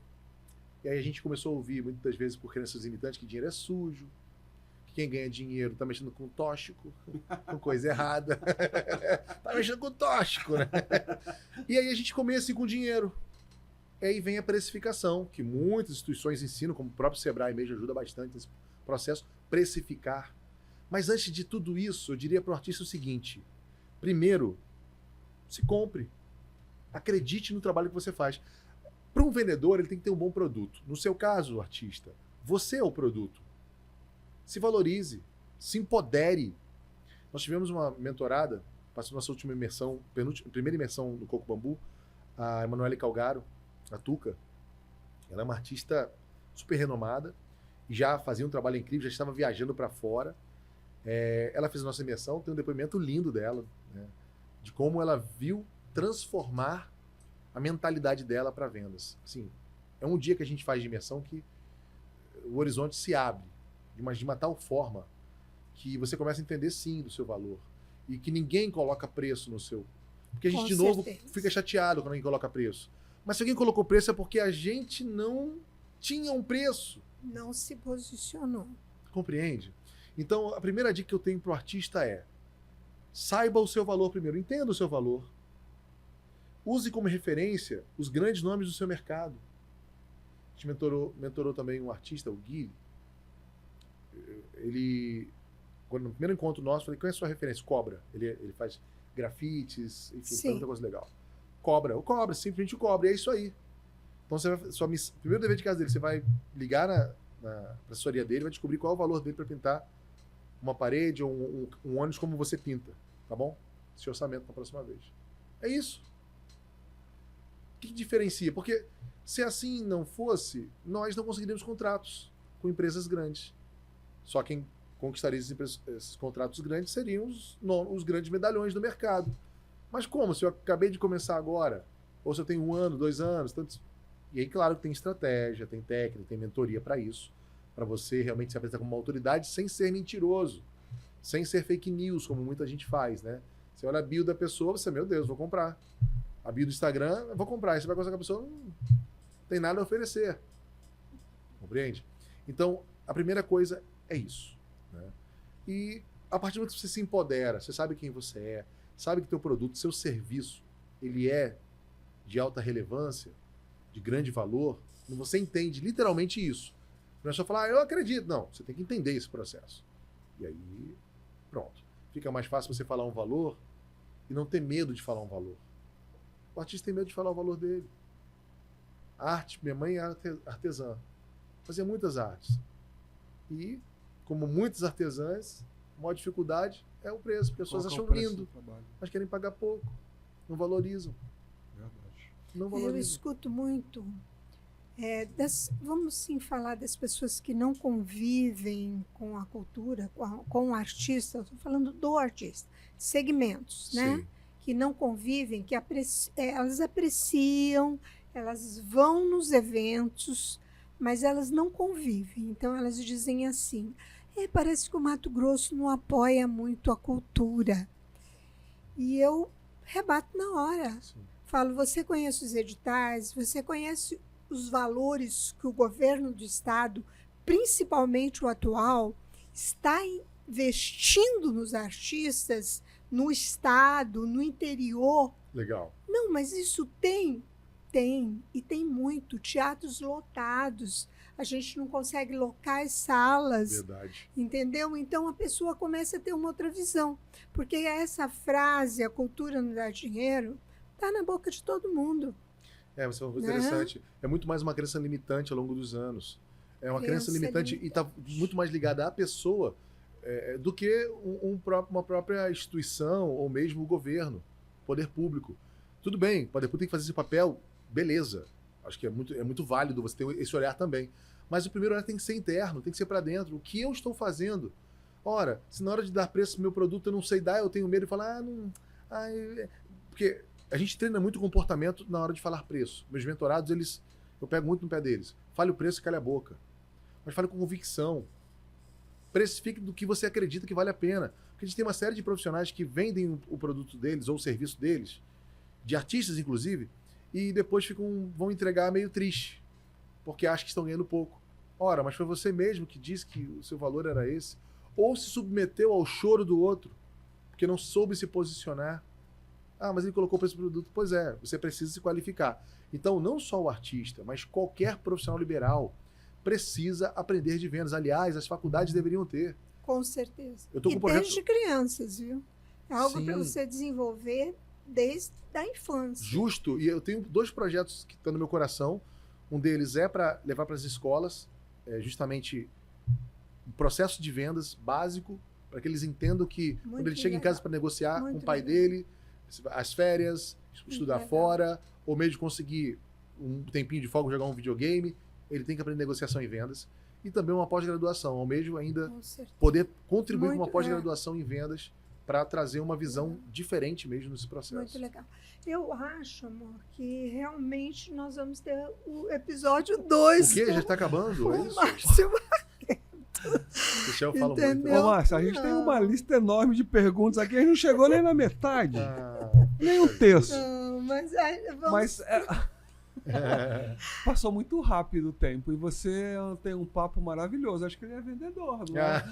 E aí a gente começou a ouvir, muitas vezes por crenças limitantes, que dinheiro é sujo, que quem ganha dinheiro está mexendo com tóxico, com coisa errada. Está mexendo com tóxico, né? E aí a gente começa com dinheiro. E aí vem a precificação, que muitas instituições ensinam, como o próprio Sebrae mesmo ajuda bastante nesse processo, precificar. Mas antes de tudo isso, eu diria para o artista o seguinte: primeiro, se compre. Acredite no trabalho que você faz. Para um vendedor, ele tem que ter um bom produto. No seu caso, artista, você é o produto. Se valorize, se empodere. Nós tivemos uma mentorada, passou nossa última imersão, primeira imersão no Coco Bambu, a Emanuele Calgaro, a Tuca, ela é uma artista super renomada e já fazia um trabalho incrível, já estava viajando para fora. Ela fez a nossa imersão, tem um depoimento lindo dela, né, de como ela viu transformar a mentalidade dela para vendas. Assim, é um dia que a gente faz de imersão que o horizonte se abre de uma tal forma que você começa a entender sim do seu valor e que ninguém coloca preço no seu. Porque a gente, de novo, fica chateado quando alguém coloca preço. Mas se alguém colocou preço é porque a gente não tinha um preço. Não se posicionou. Compreende? Então, a primeira dica que eu tenho para o artista é: saiba o seu valor primeiro, entenda o seu valor. Use como referência os grandes nomes do seu mercado. A gente mentorou também um artista, o Gui. Ele, no primeiro encontro nosso, eu falei: qual é a sua referência? Cobra. Ele faz grafites, enfim, faz muita coisa legal. Cobra, simplesmente o Cobra, e é isso aí. Então, primeiro dever de casa dele, você vai ligar na assessoria dele, vai descobrir qual é o valor dele para pintar uma parede ou um ônibus como você pinta, tá bom? Esse orçamento na próxima vez. É isso. O que diferencia? Porque se assim não fosse, nós não conseguiríamos contratos com empresas grandes. Só quem conquistaria esses contratos grandes seriam os grandes medalhões do mercado. Mas como? Se eu acabei de começar agora, ou se eu tenho 1 ano, 2 anos, tantos... E aí, claro que tem estratégia, tem técnica, tem mentoria para isso, para você realmente se apresentar como uma autoridade sem ser mentiroso, sem ser fake news, como muita gente faz, né? Você olha a bio da pessoa, você, meu Deus, vou comprar. A bio do Instagram, eu vou comprar. Aí você vai conversar com a pessoa, não tem nada a oferecer. Compreende? Então, a primeira coisa é isso, né? E a partir do momento que você se empodera, você sabe quem você é, sabe que teu produto, seu serviço, ele é de alta relevância, de grande valor, você entende literalmente isso. Não é só falar, eu acredito. Não, você tem que entender esse processo. E aí, pronto. Fica mais fácil você falar um valor e não ter medo de falar um valor. O artista tem medo de falar o valor dele. Arte, minha mãe é artesã. Fazia muitas artes. E, como muitas artesãs, a maior dificuldade é o preço. Porque as pessoas acham lindo, mas querem pagar pouco. Não valorizam. Verdade. Não valorizam. Eu escuto muito. Vamos sim falar das pessoas que não convivem com a cultura, com o artista. Estou falando do artista. Segmentos, né? Sim. Que não convivem, que elas apreciam, elas vão nos eventos, mas elas não convivem. Então, elas dizem assim, parece que o Mato Grosso não apoia muito a cultura. E eu rebato na hora. Sim. Falo, você conhece os editais, você conhece os valores que o governo do estado, principalmente o atual, está investindo nos artistas, no estado, no interior. Legal. Não, mas isso tem, e tem muito. Teatros lotados, a gente não consegue locar salas. Verdade. Entendeu? Então a pessoa começa a ter uma outra visão. Porque essa frase, a cultura não dá dinheiro, está na boca de todo mundo. Você falou interessante. É muito mais uma crença limitante ao longo dos anos. É uma crença limitante e está muito mais ligada à pessoa do que uma própria instituição ou mesmo o governo, poder público. Tudo bem, o poder público tem que fazer esse papel, beleza. Acho que é muito válido você ter esse olhar também. Mas o primeiro olhar tem que ser interno, tem que ser para dentro. O que eu estou fazendo? Ora, se na hora de dar preço pro meu produto eu não sei dar, eu tenho medo de falar, porque a gente treina muito comportamento na hora de falar preço. Meus mentorados, eu pego muito no pé deles. Fale o preço e cale a boca. Mas fale com convicção. Precifique do que você acredita que vale a pena. Porque a gente tem uma série de profissionais que vendem o produto deles ou o serviço deles, de artistas inclusive, e depois vão entregar meio triste, porque acham que estão ganhando pouco. Ora, mas foi você mesmo que disse que o seu valor era esse, ou se submeteu ao choro do outro, porque não soube se posicionar. Mas ele colocou para esse produto. Pois é, você precisa se qualificar. Então, não só o artista, mas qualquer profissional liberal precisa aprender de vendas. Aliás, as faculdades deveriam ter. Com certeza. Eu tô com desde crianças, viu? É algo para você desenvolver desde a infância. Justo. E eu tenho 2 projetos que estão no meu coração. Um deles é para levar para as escolas, justamente um processo de vendas básico, para que eles entendam que quando ele chega em casa para negociar com o pai dele, as férias, estudar fora, ou mesmo conseguir um tempinho de folga, jogar um videogame, ele tem que aprender negociação e vendas. E também uma pós-graduação. Almejo ainda poder contribuir com uma pós-graduação em vendas para trazer uma visão diferente mesmo nesse processo. Muito legal. Eu acho, amor, que realmente nós vamos ter o episódio 2. O quê? Já está acabando? É isso? Márcio. O Michel fala muito. Entendeu? Ô, Márcio, a gente tem uma lista enorme de perguntas aqui, a gente não chegou nem na metade. Nem o terço. Não, mas vamos... Mas passou muito rápido o tempo e você tem um papo maravilhoso. Acho que ele é vendedor, não é?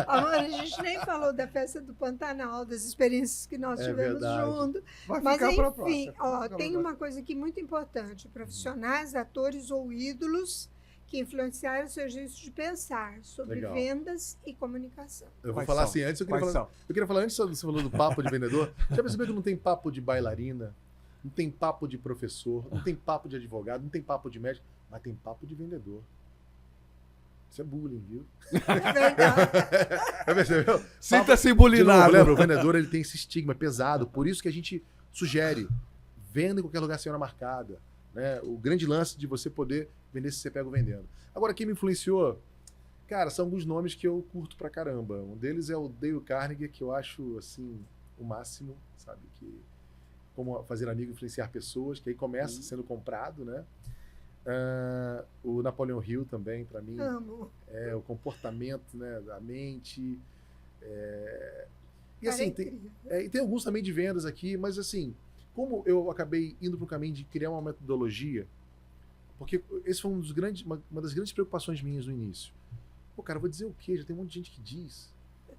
Amor, a gente nem falou da festa do Pantanal, das experiências que nós tivemos juntos. Vai Mas, ficar pra enfim, próxima. tem uma coisa aqui muito importante. Profissionais, atores ou ídolos que influenciaram seu jeito de pensar sobre vendas e comunicação. Eu vou falar assim, antes eu queria falar antes, você falou do papo de vendedor. Já percebeu que não tem papo de bailarina? Não tem papo de professor, não tem papo de advogado, não tem papo de médico, mas tem papo de vendedor. Isso é bullying, viu? É verdade. Percebeu? Sinta-se bulinado. Lembra, o vendedor ele tem esse estigma pesado, por isso que a gente sugere, venda em qualquer lugar sem hora marcada. Né? O grande lance de você poder vender se você pega vendendo. Agora, quem me influenciou? Cara, são alguns nomes que eu curto pra caramba. Um deles é o Dale Carnegie, que eu acho, assim, o máximo, sabe? Como fazer amigo, influenciar pessoas, que aí começa sendo comprado, né? O Napoleon Hill também, para mim, o comportamento, né, da mente. E assim, tem alguns também de vendas aqui, mas assim, como eu acabei indo para o caminho de criar uma metodologia, porque esse foi uma das grandes preocupações minhas no início. Pô, cara, eu vou dizer o quê? Já tem um monte de gente que diz.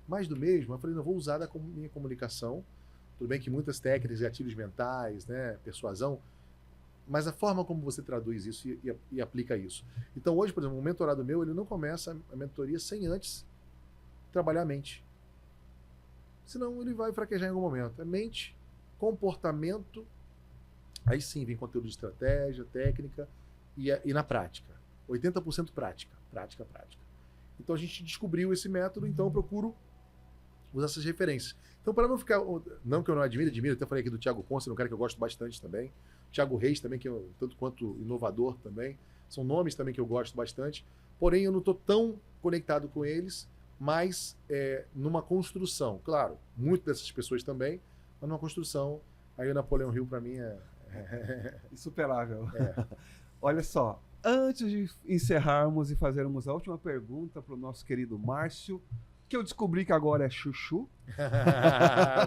Mais do mesmo. Eu falei, não, vou usar da minha comunicação. Tudo bem que muitas técnicas, gatilhos mentais, né, persuasão, mas a forma como você traduz isso e aplica isso. Então hoje, por exemplo, um mentorado meu, ele não começa a mentoria sem antes trabalhar a mente. Senão ele vai fraquejar em algum momento. É mente, comportamento, aí sim vem conteúdo de estratégia, técnica e na prática. 80% prática. Então a gente descobriu esse método, então eu procuro usar essas referências. Então, para não ficar... Não que eu não admiro, até falei aqui do Thiago Ponce, um cara que eu gosto bastante também. Thiago Reis também, que é tanto quanto inovador também. São nomes também que eu gosto bastante. Porém, eu não estou tão conectado com eles, mas numa construção. Claro, muitas dessas pessoas também, mas numa construção. Aí o Napoleon Hill, para mim, insuperável. Olha só, antes de encerrarmos e fazermos a última pergunta para o nosso querido Márcio, que eu descobri que agora é chuchu.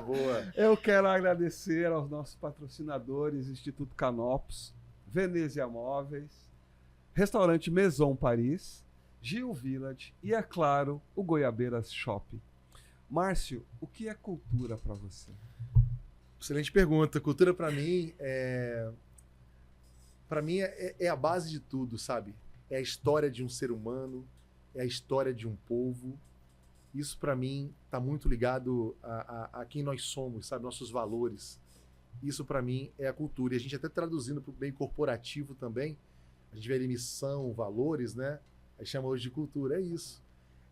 Boa. Eu quero agradecer aos nossos patrocinadores, Instituto Canopus, Venezia Móveis, Restaurante Maison Paris, Gil Village e, é claro, o Goiabeiras Shopping. Márcio, o que é cultura para você? Excelente pergunta. Cultura para mim é a base de tudo, sabe? É a história de um ser humano, é a história de um povo. Isso, para mim, está muito ligado a quem nós somos, sabe? Nossos valores. Isso, para mim, é a cultura. E a gente até traduzindo para o meio corporativo também, a gente vê ali missão, valores, né? A gente chama hoje de cultura. É isso.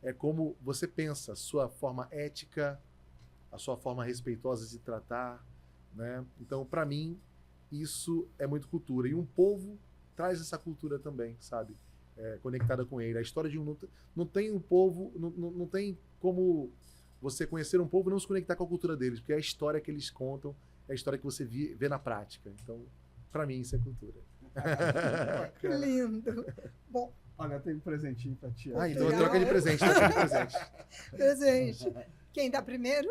É como você pensa, a sua forma ética, a sua forma respeitosa de tratar, né? Então, para mim, isso é muito cultura. E um povo traz essa cultura também, sabe? Conectada com ele. A história de não tem um povo, não tem como você conhecer um povo e não se conectar com a cultura deles, porque é a história que eles contam, é a história que você vê na prática. Então, para mim, isso é cultura. Que lindo. Bom, olha, tem um presentinho para ti. Então troca de presente. Presente. Quem dá primeiro?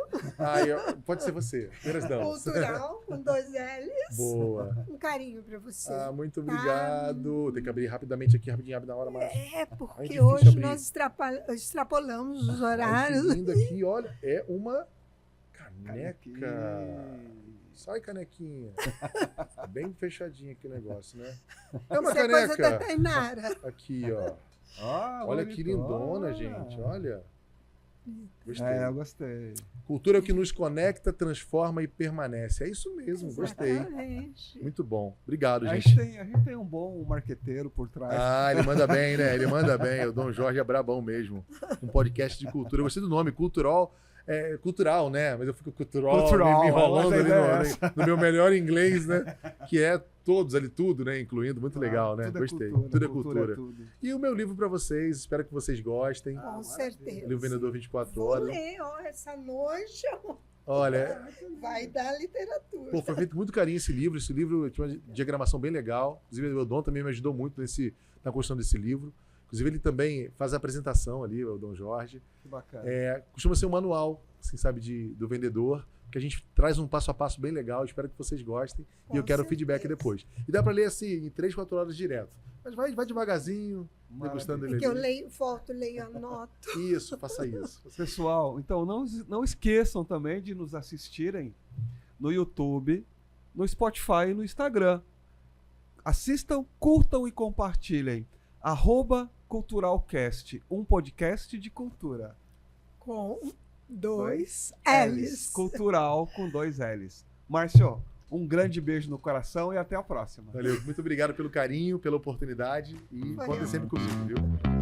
Pode ser você. Cultural, com 2 L's. Boa. Um carinho para você. Muito obrigado. Tem que abrir rapidamente aqui, rapidinho, abre na hora, mas... Porque hoje nós extrapolamos os horários. Que lindo aqui, olha, é uma caneca. Sai, canequinha. Bem fechadinho aqui o negócio, né? É uma caneca. É coisa da Tainara. Aqui, ó. Olha que lindona, gente. Olha. Gostei. Eu gostei. Cultura é o que nos conecta, transforma e permanece. É isso mesmo, gostei. Muito bom. Obrigado, gente. A gente tem um bom marqueteiro por trás. Ele manda bem, né? Ele manda bem. O Dom Jorge é brabão mesmo. Um podcast de cultura. Eu gostei do nome, Cultural. cultural, né? Mas eu fico cultural, Cultural, me enrolando mas a ali ideia é essa. no meu melhor inglês, né? Que é todos ali, tudo, né? Incluindo, muito legal, né? Tudo é Gostei. cultura, Tudo é cultura cultura. é tudo. E o meu livro para vocês, espero que vocês gostem. Com maravilha. certeza. Livro Vendedor 24 Vou Horas. ler, ó, essa noite Olha, vai dar literatura. pô, foi feito com muito carinho esse livro. Esse livro tinha uma diagramação bem legal. Inclusive, o Eldon também me ajudou muito na construção desse livro. Inclusive, ele também faz a apresentação ali, o Eldon Jorge. Que bacana. Costuma ser um manual, assim, sabe, do vendedor, que a gente traz um passo a passo bem legal. Espero que vocês gostem. Com E eu quero certeza. feedback depois. E dá para ler assim, em 3, 4 horas direto. Mas vai devagarzinho, degustando ele. Porque eu leio, volto, leio, anoto. Isso, faça isso. Pessoal, então não esqueçam também de nos assistirem no YouTube, no Spotify e no Instagram. Assistam, curtam e compartilhem. @culturalcast, um podcast de cultura. Com 2 L's. L's. Cultural com 2 L's. Márcio, um grande beijo no coração e até a próxima. Valeu, muito obrigado pelo carinho, pela oportunidade e Valeu. contem sempre comigo, viu?